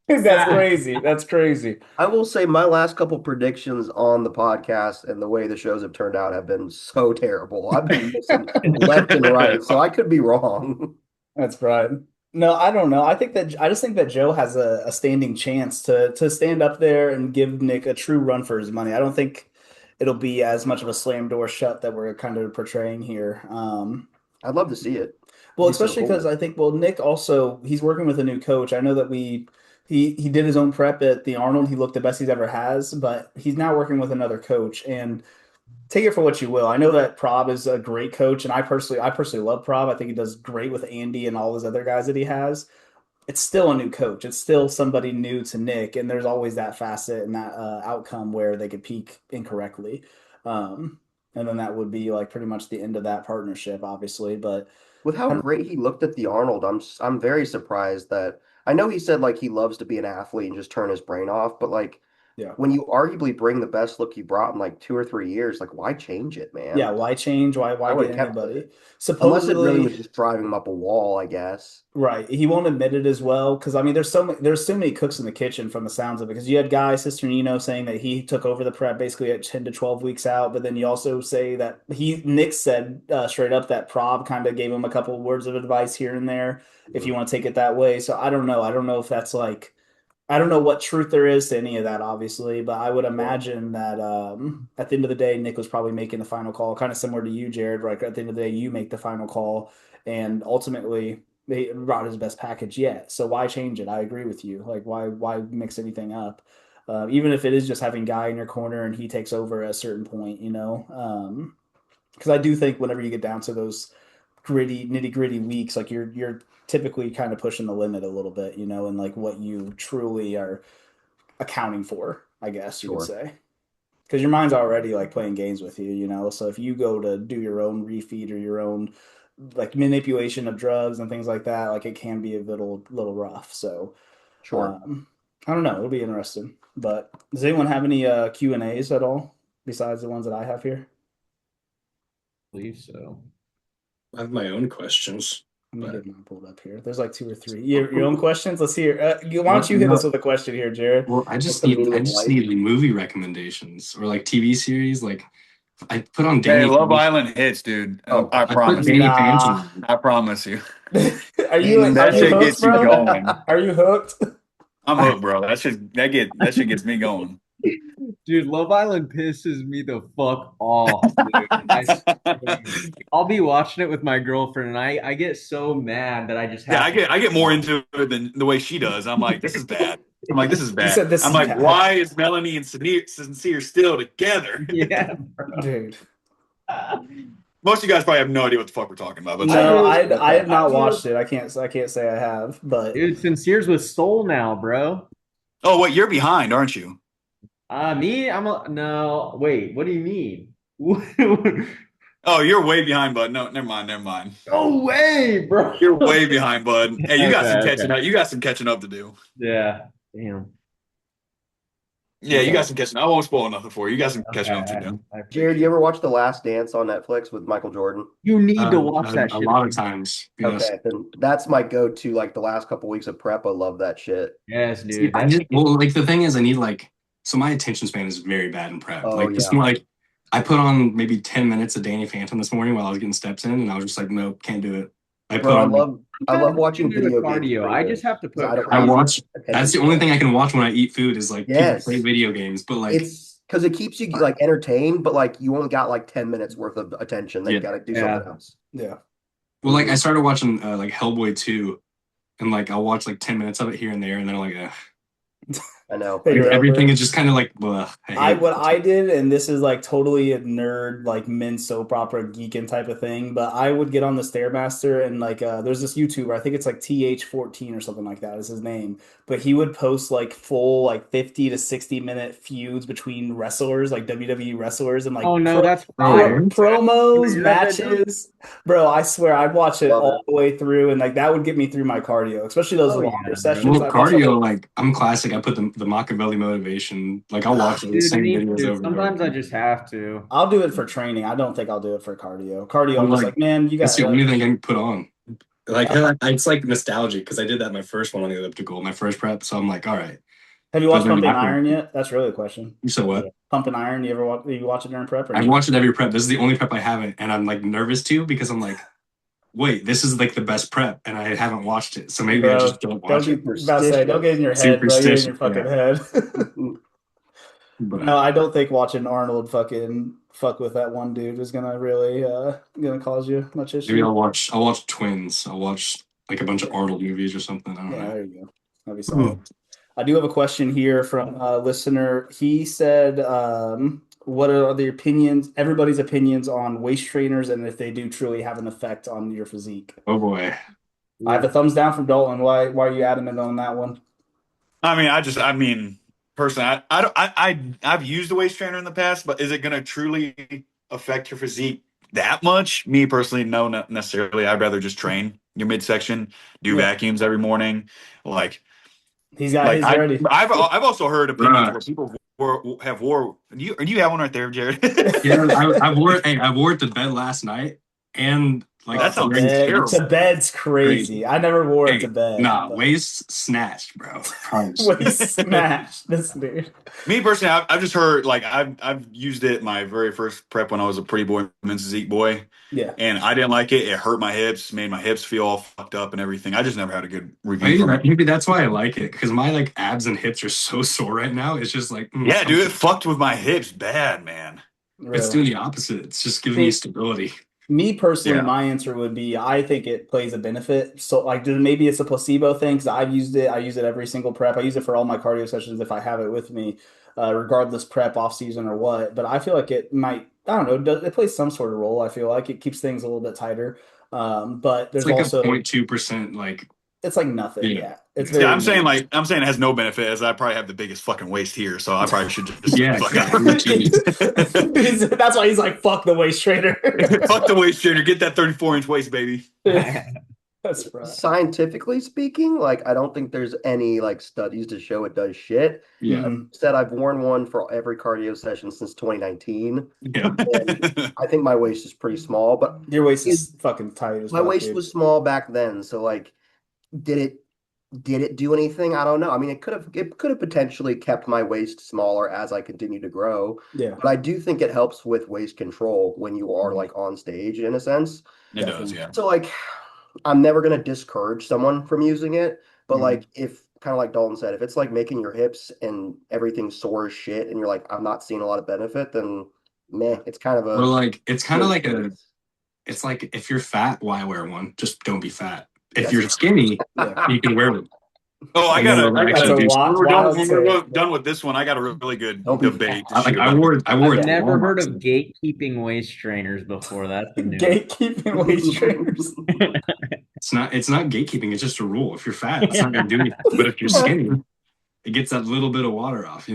That's crazy. That's crazy. I will say my last couple predictions on the podcast and the way the shows have turned out have been so terrible. I've been missing left and right, so I could be wrong. That's right. No, I don't know. I just think that Joe has a standing chance to stand up there and give Nick a true run for his money. I don't think it'll be as much of a slam door shut that we're kind of portraying here. I'd love to see it. Well, Be so especially because cool. I think Nick also he's working with a new coach. I know that he did his own prep at the Arnold. He looked the best he's ever has, but he's now working with another coach and take it for what you will. I know that Prob is a great coach, and I personally love Prob. I think he does great with Andy and all his other guys that he has. It's still a new coach. It's still somebody new to Nick, and there's always that facet and that outcome where they could peak incorrectly, and then that would be like pretty much the end of that partnership, obviously. But With how I don't, great he looked at the Arnold, I'm very surprised that I know he said like he loves to be an athlete and just turn his brain off, but like yeah. when you arguably bring the best look you brought in like 2 or 3 years, like why change it, Yeah, man? why change? I Why would get have kept with anybody? it. Unless it really Supposedly, was just driving him up a wall, I guess. right. He won't admit it as well because I mean, there's so many cooks in the kitchen from the sounds of it. Because you had Guy Cisternino saying that he took over the prep basically at 10 to 12 weeks out, but then you also say that Nick said straight up that Prob kind of gave him a couple of words of advice here and there if you Mhm. want to take it that way. So I don't know. I don't know if that's like I don't know what truth there is to any of that, obviously, but I would Sure. imagine that at the end of the day, Nick was probably making the final call, kind of similar to you, Jared. Right at the end of the day, you make the final call, and ultimately, they brought his best package yet. So why change it? I agree with you. Like, why mix anything up? Even if it is just having Guy in your corner and he takes over at a certain point, because I do think whenever you get down to those gritty, nitty gritty weeks, like you're typically kind of pushing the limit a little bit, and like what you truly are accounting for, I guess you could Sure. say. Because your mind's already like playing games with you. So if you go to do your own refeed or your own like manipulation of drugs and things like that, like it can be a little rough. So Sure. I don't know. It'll be interesting. But does anyone have any Q&As at all besides the ones that I have here? believe so. I have my own questions. Let me But get mine pulled up here. There's like two or three. Your own questions? Let's hear. Why don't you hit no, us with a question here, Jared? well, What's the meaning I of just life? need movie recommendations or like TV series. Like I put on Hey, Danny. Love Island hits, dude. Oh, I God. I put promise you. Danny Nah. Phantom. I promise you. Are you That shit hooked, gets you bro? going. Are you hooked? I'm hooked, bro. That shit gets me going. Dude, Love Island pisses me the fuck off, dude. I'll be watching it with my girlfriend, and I get so mad that I just Yeah, have to. I get more into it than the way she does. I'm like, this is bad. I'm like, this is You bad. said this I'm is like, bad, why is Melanie and Sincere still together? Yeah. dude. most of you guys probably have no idea what the fuck we're talking about. But No, do. I have I not do. watched it. I can't say I have, but Dude, Sincere's with Soul now, bro. oh wait, you're behind, aren't you? Me, no. Wait, what do you mean? Oh, you're way behind, bud. No, never mind, never mind. No way, bro. You're way behind, bud. Hey, you got some Okay, catching okay. up. You got some catching up to do. Yeah. Damn. Yeah, you got some catching. I won't spoil nothing for you. You got some Okay. catching up to do. I Jared, you appreciate ever it. watch The Last Dance on Netflix with Michael Jordan? You need to watch that A shit. lot of times. Yes. Okay, then that's my go-to. Like the last couple weeks of prep, I love that shit. Yes, See, dude. That shit. well, like the thing is, I need like so my attention span is very bad in prep. Oh Like this, yeah. like I put on maybe 10 minutes of Danny Phantom this morning while I was getting steps in, and I was just like, nope, can't do it. I put Bro, on. I love watching Do the video games cardio. I just training have to because put I don't I have crazy. watch. That's the attention only span. thing I can watch when I eat food is like people Yes. play video games. But like, It's because it keeps you like entertained, but like you only got like 10 minutes worth of attention. Then you yeah. got to do Yeah. something else. yeah. Well, like I started watching like Hellboy 2, and like I'll watch like 10 minutes of it here and there, and then I'm like, ugh. I know. Hey, Like, you're everything over. is just kind of like, ugh, I hate it. What I did, and this is like totally a nerd, like men's soap opera geeking type of thing, but I would get on the Stairmaster and like there's this YouTuber, I think it's like TH14 or something like that is his name, but he would post like full like 50 to 60 minute feuds between wrestlers, like WWE wrestlers, and like Oh no, that's Oh, fire. promos, That- matches. Bro, I swear I'd watch it Love all it. the way through, and like that would get me through my cardio, especially those Oh, longer yeah, sessions. well, I watch the cardio, whole. like I'm classic. I put the Machiavelli motivation. Like I'll watch the Dude, same me videos too. over and Sometimes I over. just have to. I'll do it for training. I don't think I'll do it for cardio. Cardio, I'm I'm just like, like, man, you that's got the only thing I can put on. Like it's like nostalgic because I did that my first one on the elliptical, my first prep. So I'm like, all right. Have you But watched then Pumping after, Iron yet? That's really a question. so what? Pumping Iron, you watch it during prep or I've no? watched it every prep. This is the only prep I haven't, and I'm like nervous too because I'm like, wait, this is like the best prep, and I haven't watched it. So maybe I Bro, just don't don't watch get it. about to say, don't get in your head, bro. You're in your Superstition, fucking yeah. head. But No, I don't think watching Arnold fucking fuck with that one dude is gonna really gonna cause you much maybe issue. I'll watch Twins. I'll watch like a bunch of Arnold movies or something. I don't Yeah, know. there you go. That'd be solid. I do have a question here from a listener. He said, what are the opinions, everybody's opinions on waist trainers and if they do truly have an effect on your physique? Oh boy. I have a thumbs down from Dalton. Why are you adamant on that one? I mean, personally, I don't, I've used a waist trainer in the past, but is it going to truly affect your physique that much? Me personally, no, not necessarily. I'd rather just train your midsection, do Yeah. vacuums every morning. Like, He's got his ready. I've also heard opinions Bruh. where people have wore. You have one right there, Jared. Yeah, I wore it to bed last night, and like That sounds during- terrible. To bed's crazy. I never wore it to bed. Nah, but- waist snatched, bro. waist smash. This dude. Me personally, I've just heard like I've used it my very first prep when I was a pretty boy men's physique boy, Yeah. and I didn't like it. It hurt my hips, made my hips feel all fucked up and everything. I just never had a good review from it. Maybe that's why I like it because my like abs and hips are so sore right now. It's just like Yeah, dude, it fucked with my hips bad, man. It's Really. doing the opposite. It's just giving me stability. Me personally, Yeah. my answer would be I think it plays a benefit. So like maybe it's a placebo thing because I've used it. I use it every single prep. I use it for all my cardio sessions if I have it with me, regardless prep off season or what. But I feel like it might. I don't know. It plays some sort of role. I feel like it keeps things a little bit tighter. But It's there's like also a 0.2% like it's like nothing. Yeah. Yeah, it's Yeah, very. I'm saying it has no benefit as I probably have the biggest fucking waist here, so I probably should just Yeah, fuck exactly. That's why he's like, fuck the waist trainer. fuck the waist trainer, get that 34-inch waist, baby. That's right. Scientifically speaking, like I don't think there's any like studies to show it does shit. Yeah. Mhm. Instead, I've worn one for every cardio session since 2019. Yeah. I think my waist is pretty small, but Your waist is fucking tight as my fuck, waist dude. was small back then. So like, did it do anything? I don't know. I mean, it could have potentially kept my waist smaller as I continue to grow. Yeah. But I do think it helps with waist control when you are like on stage in a sense. It does, yeah. So like, I'm never gonna discourage someone from using it, but Mhm. like if kind of like Dalton said, if it's like making your hips and everything sore as shit, and you're like, I'm not seeing a lot of benefit, then meh, it's kind of a Well, like it's kind of waste like of it's like if you're fat, why wear one? Just don't be fat. If Yes. you're skinny, Yeah. you can wear it. Oh, I And then got it'll to. I got That's to. actually a do When something. we're done, wild when we're take. done with this one, I got a really good Don't be debate to I, like shoot I about. wore I've it to never heard Walmart. of gatekeeping waist trainers before. That's a new one. Gatekeeping waist trainers. It's not gatekeeping. It's just a rule. If you're fat, it's not gonna do anything. But if you're skinny, it gets that little bit of water off.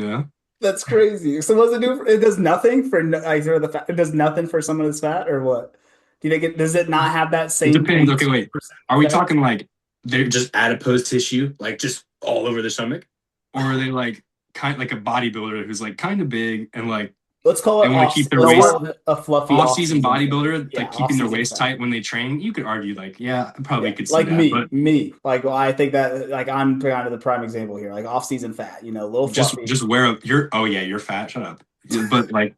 That's crazy. So what does it do? It does nothing for like sort of the fat. It does nothing for someone that's fat, or what? Do you think it does it not have that It same depends. 0.2% Okay, wait. Are we effect? talking like they're just adipose tissue, like just all over the stomach, or are they like kind like a bodybuilder who's like kind of big and like Let's call they it want to off. keep their Let's No, waist we're call it a fluffy off-season off-season fat. bodybuilder, Yeah, like keeping their off-season waist fat. tight when they train? You could argue like, yeah, I probably Yeah, could see like that, but me. Like, well, I think that like I'm kind of the prime example here. Like off-season fat, a little just fluffy. just wear a you're oh yeah, you're fat. Shut up. But like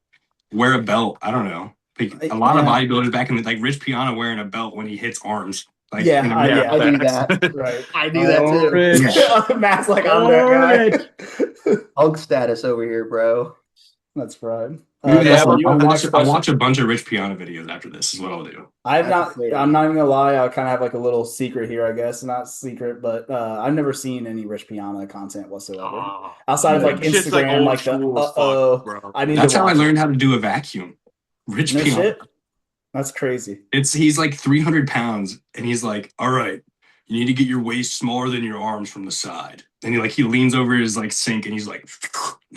wear a belt. I don't know. Like, a lot of Yeah, bodybuilders back in the like Rich Piana wearing a belt when he hits arms. Like yeah, Yeah, I do facts. that. right. I do that Oh, too. Rich. yeah. Matt's like I'm that Oh, Rich. guy. Hunk status over here, bro. That's right. Maybe Yeah, that's Dalton, but you I'll have the watch next I'll question. watch a bunch of Rich Piana videos after this is what I'll do. I've That's a not. great I'm idea. not even gonna lie. I kind of have like a little secret here, I guess. Not secret, but I've never seen any Rich Piana content whatsoever, Oh, outside of Yeah. like shit's like Instagram. old Like the school as fuck, bro. I need to That's how I watch it. learned how to do a vacuum. Rich No Piana. shit. That's crazy. He's like 300 pounds and he's like, all right, you need to get your waist smaller than your arms from the side. And he leans over his like sink and he's like,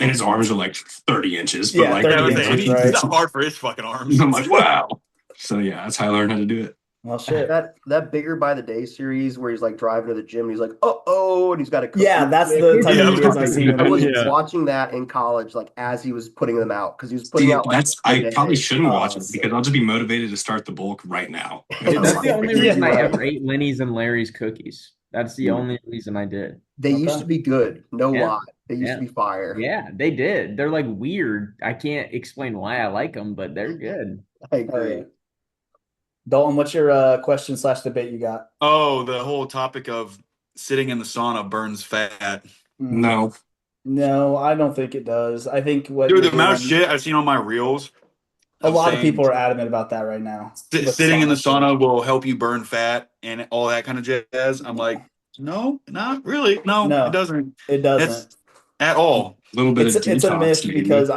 and his arms are like 30 inches, but Yeah, like, Yeah, I 30 was saying inches, he's right? not hard for his fucking arms. I'm like, wow. So yeah, that's how I learned how to do it. Well, shit. That Bigger by the Day series where he's like driving to the gym and he's like, oh, and he's got a Yeah, cookie. that's the type Yeah, of videos I've seen him I was in. Yeah. watching that in college, like as he was putting them out, because he was putting See, out like that's a I probably day. shouldn't watch Oh, it sick. because I'll just be motivated to start the bulk right now. Dude, that's the only reason I Yeah. ever ate Lenny's and Larry's cookies. That's the only reason I did. They used to be good, no Yeah. lie. They used to Yeah. be fire. Yeah, they did. They're like weird. I can't explain why I like them, but they're good. I Oh, agree. yeah. Dalton, what's your question/debate you got? Oh, the whole topic of sitting in the sauna burns fat. No, No, I don't think it does. I think what Dude, you're the amount of doing, shit I've seen on my reels a lot of saying people are adamant about that right now. with sitting in the sauna shit. sauna will help you burn fat and all that kind of jazz. I'm like, no, not really. No, No, it doesn't. it doesn't. At all. a little bit It's of it's a detox, myth maybe. because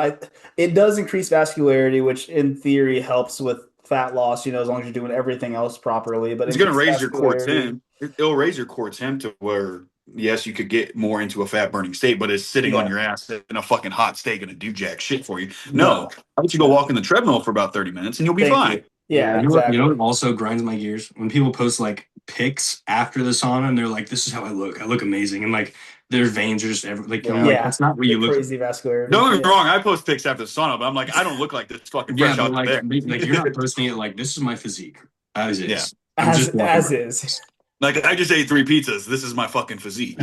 it does increase vascularity, which in theory helps with fat loss, as long as you're doing everything else properly. But It's going to increased raise your core vascularity, temp. It'll raise your core temp to where, yes, you could get more into a fat burning state, but it's sitting on Yeah. your ass in a fucking hot state going to do jack shit for you. No. No, how about you go walk in the treadmill for about 30 minutes and you'll be Thank fine. you. Yeah, You know what exactly. also grinds my gears? When people post like pics after the sauna and they're like, "This is how I look. I look amazing," and like their veins are just like, I'm like, Yeah, that's not what the you look. crazy vascularity. Don't get me Yeah. wrong, I post pics after the sauna, but I'm like, I don't look like this fucking Yeah, fresh but out like, there. you're not posting it like this is my physique as is. Yeah. I'm As just walking as around. is. Like, I just ate 3 pizzas. This is my fucking physique.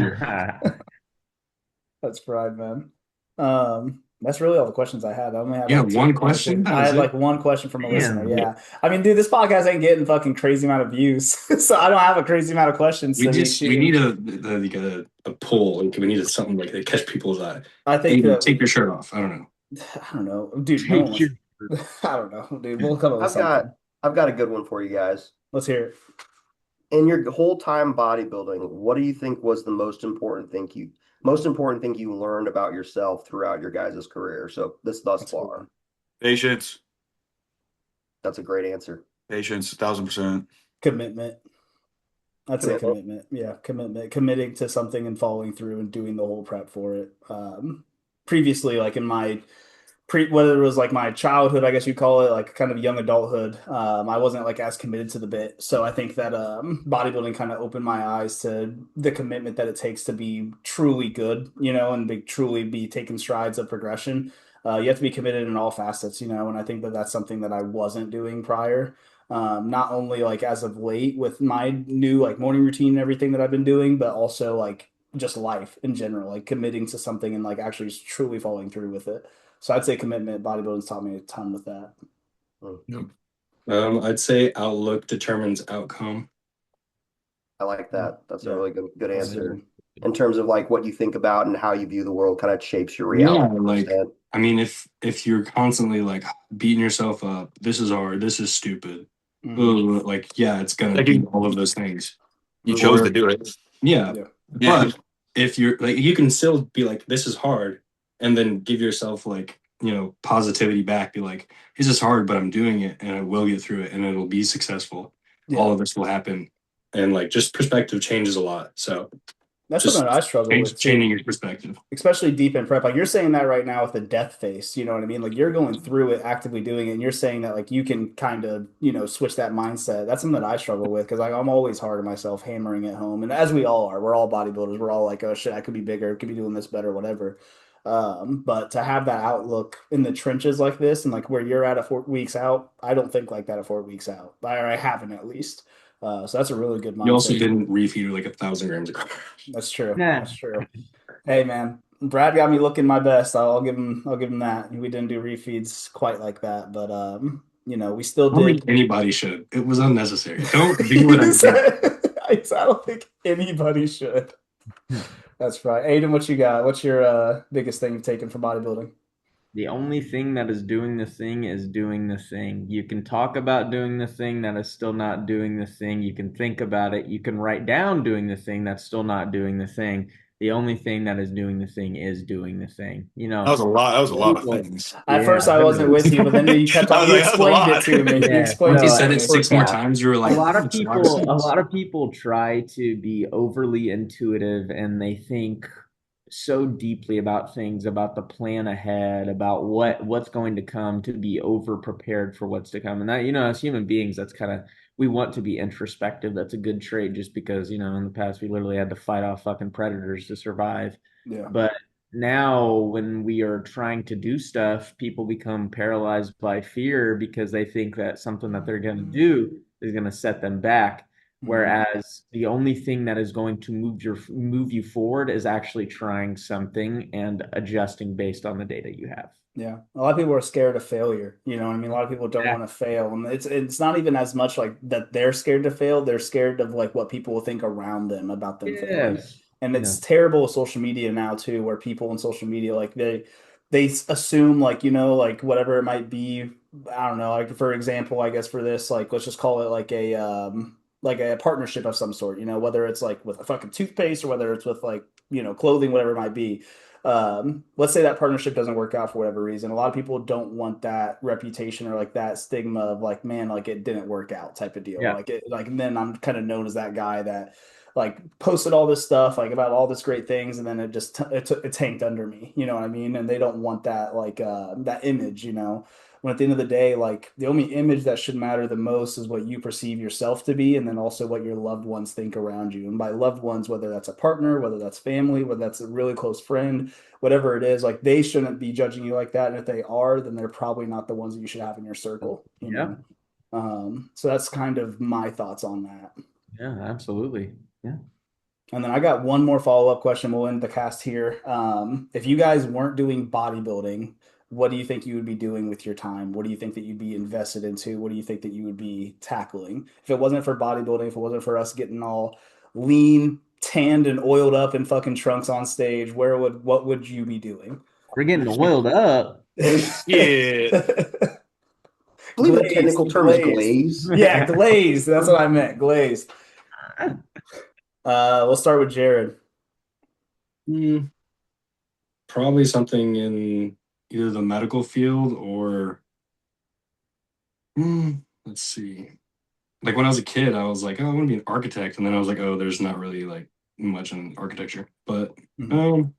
That's pride, man. That's really all the questions I had. I only have Yeah, like one two question? questions. That I was had it? like one question from a listener. Damn. Yeah. I mean, dude, this podcast ain't getting fucking crazy amount of views. So I don't have a crazy amount of questions to be We shooting. need a poll. Like, we need something like that catch people's eye. I think Maybe that take your shirt off. I don't know. I don't know. Dude, no one wants, I don't know, dude. We'll come up with something. I've got a good one for you guys. Let's hear it. In your whole time bodybuilding, what do you think was the most important thing you learned about yourself throughout your guys' career? So this thus far. Patience. That's a great answer. Patience, 1000%. Commitment. I'd say commitment. Yeah, commitment. Committing to something and following through and doing the whole prep for it. Previously, like in my whether it was like my childhood, I guess you'd call it, like kind of young adulthood, I wasn't like as committed to the bit. So I think that bodybuilding kind of opened my eyes to the commitment that it takes to be truly good, and truly be taking strides of progression. You have to be committed in all facets, and I think that that's something that I wasn't doing prior. Not only like as of late with my new like morning routine and everything that I've been doing, but also like just life in general, like committing to something and like actually just truly following through with it. So I'd say commitment. Bodybuilding's taught me a ton with that. I'd say outlook determines outcome. I like that. That's a Yeah. really good answer. In terms of like what you think about and how you view the world kind of shapes your Yeah, reality. like I mean, if you're constantly like beating yourself up, this is hard, this is stupid. Mhm. Like, yeah, it's gonna Like be all of those things. You chose to do it. Yeah. Yeah. Yeah. But if you're like, you can still be like, this is hard, and then give yourself like, positivity back. Be like, this is hard, but I'm doing it, and I will get through it, and it'll be successful. All Yeah. of this will happen, and like just perspective changes a lot. So That's something that I just struggle with changing too, your perspective. especially deep in prep. Like you're saying that right now with the death face, you know what I mean? Like you're going through it, actively doing it, and you're saying that like you can kind of, switch that mindset. That's something that I struggle with because like I'm always hard on myself, hammering it home. And as we all are, we're all bodybuilders. We're all like, oh shit, I could be bigger, could be doing this better, whatever. But to have that outlook in the trenches like this and like where you're at 4 weeks out, I don't think like that at 4 weeks out. Or I haven't at least. So that's a really good You also mindset. didn't refeed like 1,000 grams of carbs. That's true. Nah. That's true. Hey man, Brad got me looking my best. I'll give him. I'll give him that. We didn't do refeeds quite like that, but we still I don't think did. anybody should. It was unnecessary. Don't do what I did. I don't think anybody should. That's right. Ayden, what you got? What's your biggest thing you've taken from bodybuilding? The only thing that is doing the thing is doing the thing. You can talk about doing the thing that is still not doing the thing. You can think about it. You can write down doing the thing that's still not doing the thing. The only thing that is doing the thing is doing the thing. That was a lot. That was a lot of People, things. At yeah, first, I wasn't with you, but then you kept I on. was You like, that was a explained it lot. to me. You yeah. explained Once you it No, said to it me. 6 more times, you were like, a lot of "It's a lot people, a sense." lot of people try to be overly intuitive and they think so deeply about things, about the plan ahead, about what's going to come, to be over prepared for what's to come. And that, as human beings, that's kind of, we want to be introspective. That's a good trait just because, in the past we literally had to fight off fucking predators to survive. Yeah. But now when we are trying to do stuff, people become paralyzed by fear because they think that something that they're going to do is going to set them back. Mhm. Whereas the only thing that is going to move you forward is actually trying something and adjusting based on the data you have. Yeah, a lot of people are scared of failure. You know what I mean? A lot of people don't Yeah. want to fail, and it's not even as much like that they're scared to fail. They're scared of like what people will think around them about them failing. Yes. And Yeah. it's terrible with social media now too, where people on social media like they assume like like whatever it might be. I don't know. Like for example, I guess for this, like let's just call it like a partnership of some sort. Whether it's like with a fucking toothpaste or whether it's with like clothing, whatever it might be. Let's say that partnership doesn't work out for whatever reason. A lot of people don't want that reputation or like that stigma of like, man, like it didn't work out type of deal. Yeah. Like then I'm kind of known as that guy that like posted all this stuff like about all this great things and then it just it tanked under me. You know what I mean? And they don't want that like that image. When at the end of the day, like the only image that should matter the most is what you perceive yourself to be, and then also what your loved ones think around you. And by loved ones, whether that's a partner, whether that's family, whether that's a really close friend, whatever it is, like they shouldn't be judging you like that. And if they are, then they're probably not the ones that you should have in your circle, Yeah. So that's kind of my thoughts on that. Yeah, absolutely. Yeah. And then I got one more follow-up question. We'll end the cast here. If you guys weren't doing bodybuilding, what do you think you would be doing with your time? What do you think that you'd be invested into? What do you think that you would be tackling? If it wasn't for bodybuilding, if it wasn't for us getting all lean, tanned, and oiled up in fucking trunks on stage, what would you be doing? We're getting oiled up. Yeah. I believe the Glazed, technical term is glazed. glaze. Yeah, glazed. That's what I meant. Glazed. We'll start with Jared. Probably something in either the medical field or let's see. Like when I was a kid, I was like, oh, I want to be an architect, and then I was like, oh, there's not really like much in architecture, but Mhm.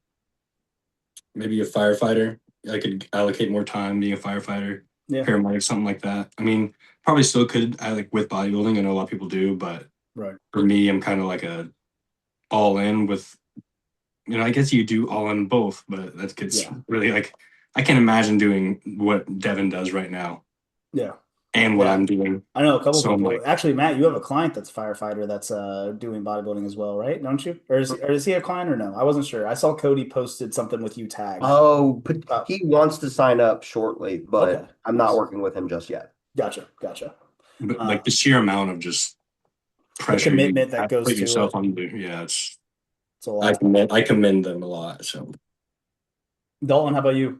maybe a firefighter. I could allocate more time being a firefighter, Yeah, paramedic, something like that. I mean, probably still could. I like with bodybuilding. I know a lot of people do, but right. for me, I'm kind of like a all in with. I guess you do all in both, but that gets Yeah. really like I can't imagine doing what Devin does right now Yeah. and what Yeah. I'm doing. I know a couple So I'm people. like, Actually, Matt, you have a client that's a firefighter that's doing bodybuilding as well, right? Don't you? Or is he a client or no? I wasn't sure. I saw Cody posted something with you tagged. Oh, but Oh, he wants to sign up shortly, okay. but I'm not Nice. working with him just yet. Gotcha. but like the sheer amount of just The pressure you commitment that have to goes put to yourself it. under, yeah, It's a lot. I commend them a lot. So Dalton, how about you?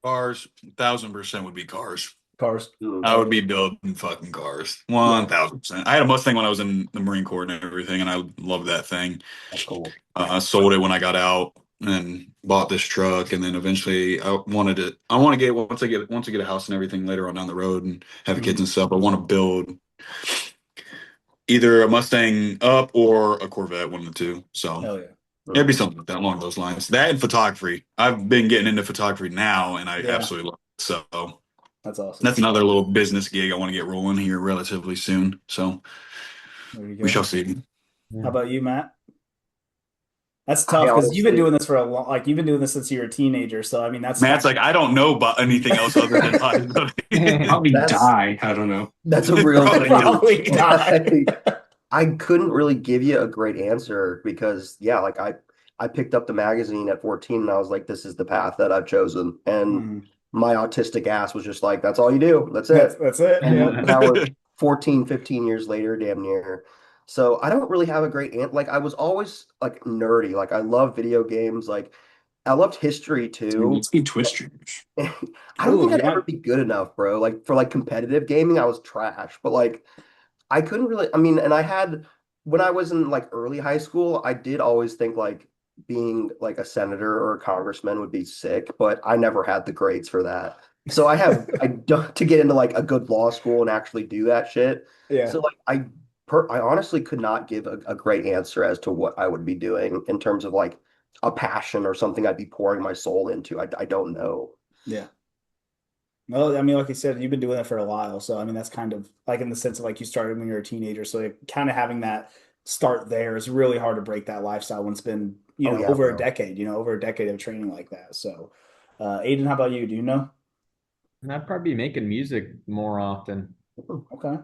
Cars, 1,000% would be cars. Cars. I would be building fucking cars. Yeah. 1000%. I had a Mustang when I was in the Marine Corps and everything, and I loved that thing. That's cool. I sold it when I got out and bought this truck, and then eventually I wanted it. I want to get once I get a house and everything later on down the road and have kids and stuff. I want to build either a Mustang up or a Corvette, one of the two. So Hell yeah. it'd be something like that along those lines. That and photography. I've been getting into photography now, and I absolutely love it. So that's awesome. that's another little business gig I want to get rolling here relatively soon. So we shall see. How about you, Matt? That's tough because you've been doing this for a long, like you've been doing this since you were a teenager. So I mean, that's Matt's like, I don't know about anything else other than bodybuilding. Probably die. I don't know. That's a real thing. Probably die. I couldn't really give you a great answer because like I picked up the magazine at 14 and I was like, this is the path that I've chosen. And my autistic ass was just like, that's all you do. That's it. That's it. And now we're 14, 15 years later, damn near. So I don't really have a great answer. Like I was always like nerdy. Like I love video games. Like I loved history too. Let's be Twitch streamers. I don't think I'd ever be good enough, bro. Like for like competitive gaming, I was trash. But like I couldn't really, I mean, and I had, when I was in like early high school, I did always think like being like a senator or a congressman would be sick, but I never had the grades for that. So I don't, to get into like a good law school and actually do that shit. Yeah. So like I honestly could not give a great answer as to what I would be doing in terms of like a passion or something I'd be pouring my soul into. I don't know. Yeah. Well, I mean, like you said, you've been doing it for a while. So, I mean, that's kind of like in the sense of like you started when you were a teenager. So, like, kind of having that start there is really hard to break that lifestyle when it's been, over a decade, over a decade of training like that. So, Ayden, how about you? Do you know? I'd probably be making music more often. Okay.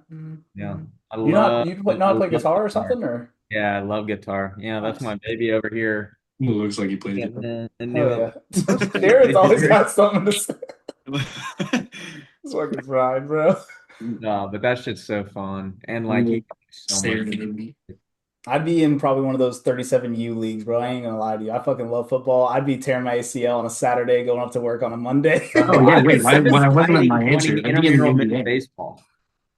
Yeah. You know how to play guitar or something? Or yeah, I love guitar. Yeah, that's my baby over here. It looks like he plays it. Jared's always got something to say. It's fucking fried, bro. No, but that shit's so fun. And like I'd be in probably one of those 37U leagues, bro. I ain't gonna lie to you. I fucking love football. I'd be tearing my ACL on a Saturday, going up to work on a Monday. Oh yeah, wait. When I wasn't at my answer, I'd be in baseball.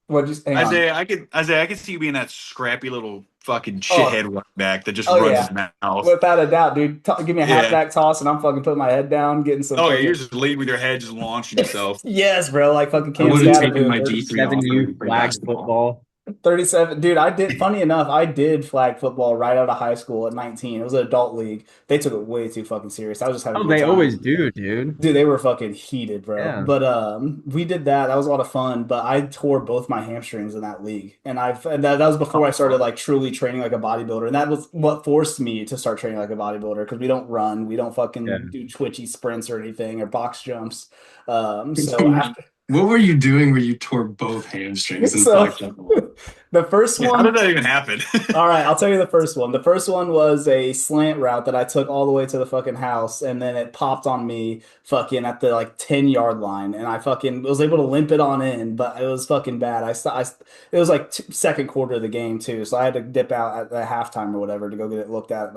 What'd you say? Isaiah, I could see you being that scrappy little fucking shithead running back that just runs his mouth. Without a doubt, dude. Give me a halfback toss and I'm fucking putting my head down, getting some. Oh, yeah, you're just leading with your head, just launching yourself. Yes, bro. Like fucking I would have taken my G3 flag football. 37, dude. Funny enough, I did flag football right out of high school at 19. It was an adult league. They took it way too fucking serious. I was just having. Oh, they always do, dude. Dude, they were fucking heated, bro. Yeah. But we did that. That was a lot of fun. But I tore both my hamstrings in that league, and that was before I started like truly training like a bodybuilder, and that was what forced me to start training like a bodybuilder because we don't run, we don't fucking do twitchy sprints or anything or box jumps. So after. What were you doing where you tore both hamstrings? The first one. How did that even happen? All right, I'll tell you the first one. The first one was a slant route that I took all the way to the fucking house, and then it popped on me fucking at the like 10-yard line, and I fucking was able to limp it on in, but it was fucking bad. It was like second quarter of the game too, so I had to dip out at the halftime or whatever to go get it looked at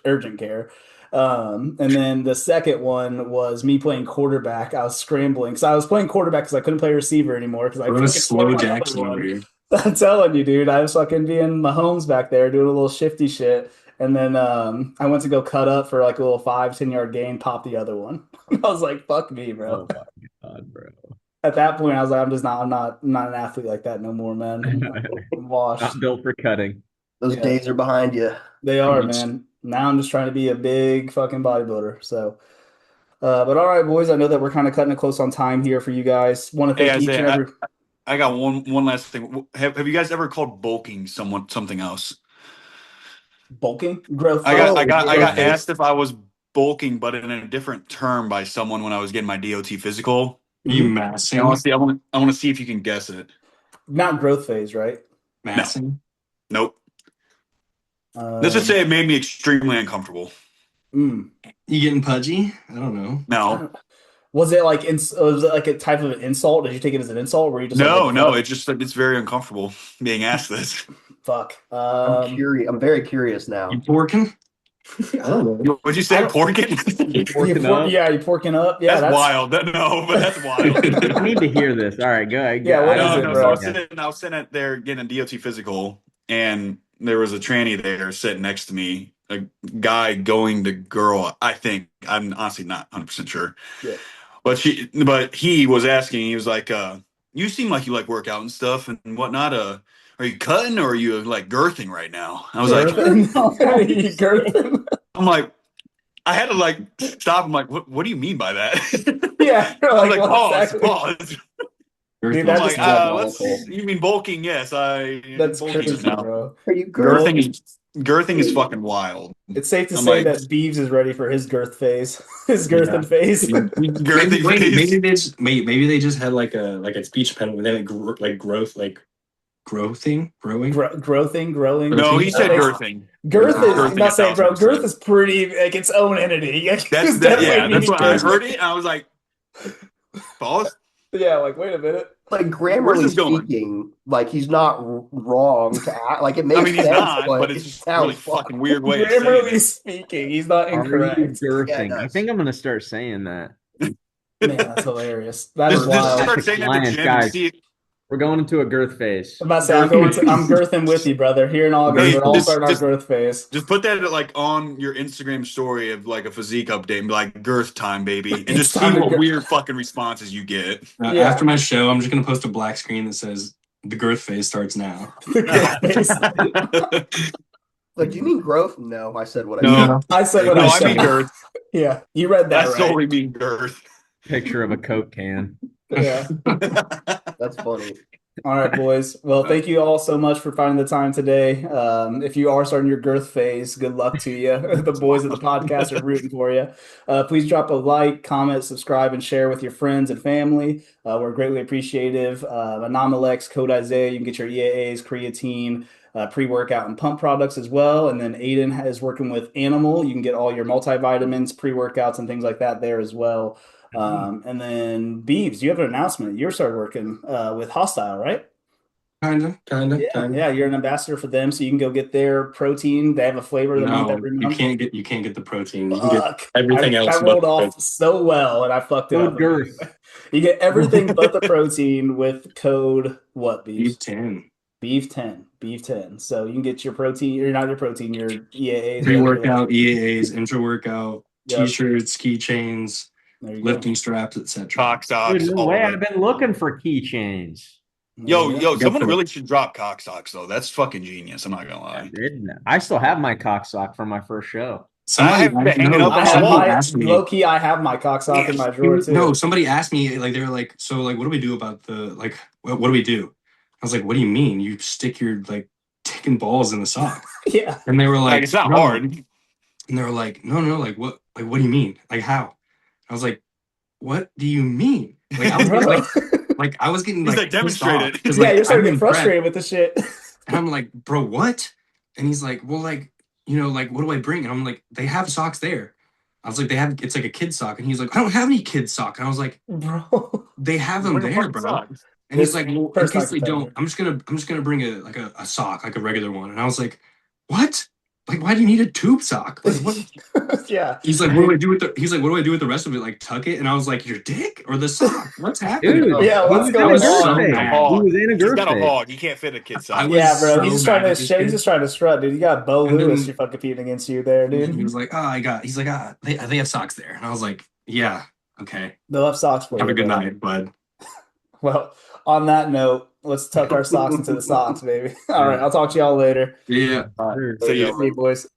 urgent care. And then the second one was me playing quarterback. I was scrambling because I was playing quarterback because I couldn't play receiver anymore because I was slow Jackson over here. I'm telling you, dude, I was fucking being Mahomes back there doing a little shifty shit. And then I went to go cut up for like a little 5-10 yard gain, pop the other one. I was like, fuck me, bro. Oh my God, bro. At that point, I was like, I'm not an athlete like that no more, man. I'm washed. Not built for cutting. Those days are behind you. They are, man. Now I'm just trying to be a big fucking bodybuilder. So, but all right, boys, I know that we're kind of cutting it close on time here for you guys. Want to thank each and every. I got one last thing. Have you guys ever called bulking something else? Bulking? Growth. I got asked if I was bulking, but in a different term by someone when I was getting my DOT physical. You massing? I want to see if you can guess it. Not growth phase, right? Massing? No. Nope. Let's just say it made me extremely uncomfortable. You getting pudgy? I don't know. No. Was it like a type of an insult? Did you take it as an insult? Or were you just no? It's very uncomfortable being asked this. Fuck. I'm curious. I'm very curious now. You porking? I don't know. What'd you say, porking? Yeah, you porking up. Yeah, that's wild. No, but that's wild. I need to hear this. All right, go ahead. Yeah, what is No, it, no. bro? So I was sitting there getting a DOT physical, and there was a tranny there sitting next to me, a guy going to girl. I think I'm honestly not 100% sure. Yeah. But he was asking. He was like, "You seem like you like work out and stuff and whatnot. Are you cutting or are you like girthing right now?" I was Girthing? like, You girthing? "I'm like." I had to like stop. I'm like, what do you mean by that? Yeah, you're I was like, like, well, pause, exactly. pause. Dude, I'm that's like, you mean bulking? Yes, that's bulking crazy, now. bro. Are you Girthing is fucking wild. It's safe to I'm say like, that Beeves is ready for his girth phase, his girthing phase. girthing phase. Maybe they just had like a speech impediment. They like growth, like growing. Growing. No, he said Like, girthing. Girth is, Girthing I'm not saying, bro. 1000%. Girth is pretty like its own entity. Like, That's definitely what I girth. heard it. And I was like, pause. Yeah, like wait a minute. like Where's grammarly this going? speaking, like he's not wrong to act. Like it makes I mean, he's sense, not, but it's it just sounds really fun. fucking weird way of saying Grammarly it. speaking, he's not Are you incorrect. girthing? Yeah, it I does. think I'm gonna start saying that. Man, that's hilarious. That is Just wild. start saying that to Clients, Jim guys. and see. We're going into a girth phase. I'm about to say, I'm girthing with you, brother. Here in August, we're all starting our girth phase. Just put that like on your Instagram story of like a physique update and be like girth time, baby, and just see what weird fucking responses you get. After my show, I'm just gonna post a black screen that says the girth phase starts now. The girth phase. Like, do you mean growth? No, I said what I No, I said what no, I I said. mean girth. Yeah, you read that I right. solely mean girth. Picture of a Coke can. Yeah. That's funny. All right, boys. Well, thank you all so much for finding the time today. If you are starting your girth phase, good luck to you. The boys of the podcast are rooting for you. Please drop a like, comment, subscribe, and share with your friends and family. We're greatly appreciative. AnomalyX Code Isiah. You can get your EAAs, creatine, pre-workout, and pump products as well. And then Ayden is working with Animal. You can get all your multivitamins, pre-workouts, and things like that there as well. And then Beebs, you have an announcement. You started working with Hostile, right? Kinda. Yeah, you're an ambassador for them, so you can go get their protein. They have a flavor of the month every month. You can't get the protein. You can get everything else. I rolled off so well, and I fucked it up. Girth. You get everything but the protein with code what, Beebs? Beef 10. Beef 10. So you can get your protein, or not your protein, your EAAs. Pre-workout, EAAs, intra-workout, Yep. T-shirts, keychains, lifting straps, etc. Cock socks. Dude, no way. I've been looking for keychains. Yo, someone really should drop cock socks though. That's fucking genius. I'm not gonna lie. I still have my cock sock from my first show. Low key, I have my cock sock in my drawer too. No, somebody asked me, like, they were like, so like, what do we do about the, like, what do we do? I was like, what do you mean? You stick your like dick and balls in the sock? Yeah. And they were like, it's not hard. And they were like, no, like what do you mean? Like how? I was like, what do you mean? Like I was like I was getting he's like demonstrated. Yeah, like, you're starting to get frustrated with the shit. And I'm like, bro, what? And he's like, well, like, you know, like, what do I bring? And I'm like, they have socks there. I was like, it's like a kid sock. And he's like, I don't have any kid sock. And I was like, bro, they have them there, bro. Socks. And he's like, well, in case they don't, I'm just gonna bring a sock, like a regular one. And I was like, what? Like, why do you need a tube sock? Like, what? Yeah. He's like, what do I do with the rest of it? Like, tuck it? And I was like, your dick or the sock? What's happening? Dude, yeah, what's going on? He was in a girth He's got a phase. hog. He can't fit a kid sock. Yeah, bro. He's just trying to he's just trying to strut, dude. You got Bo And Lewis then- you're fucking competing against you there, dude. He was like, he's like, they have socks there. And I was like, yeah, okay. They'll have socks for you. Have a good bro. night, bud. Well, on that note, let's tuck our socks into the socks, baby. All right, I'll talk to y'all later. Yeah. See you. See you, boys.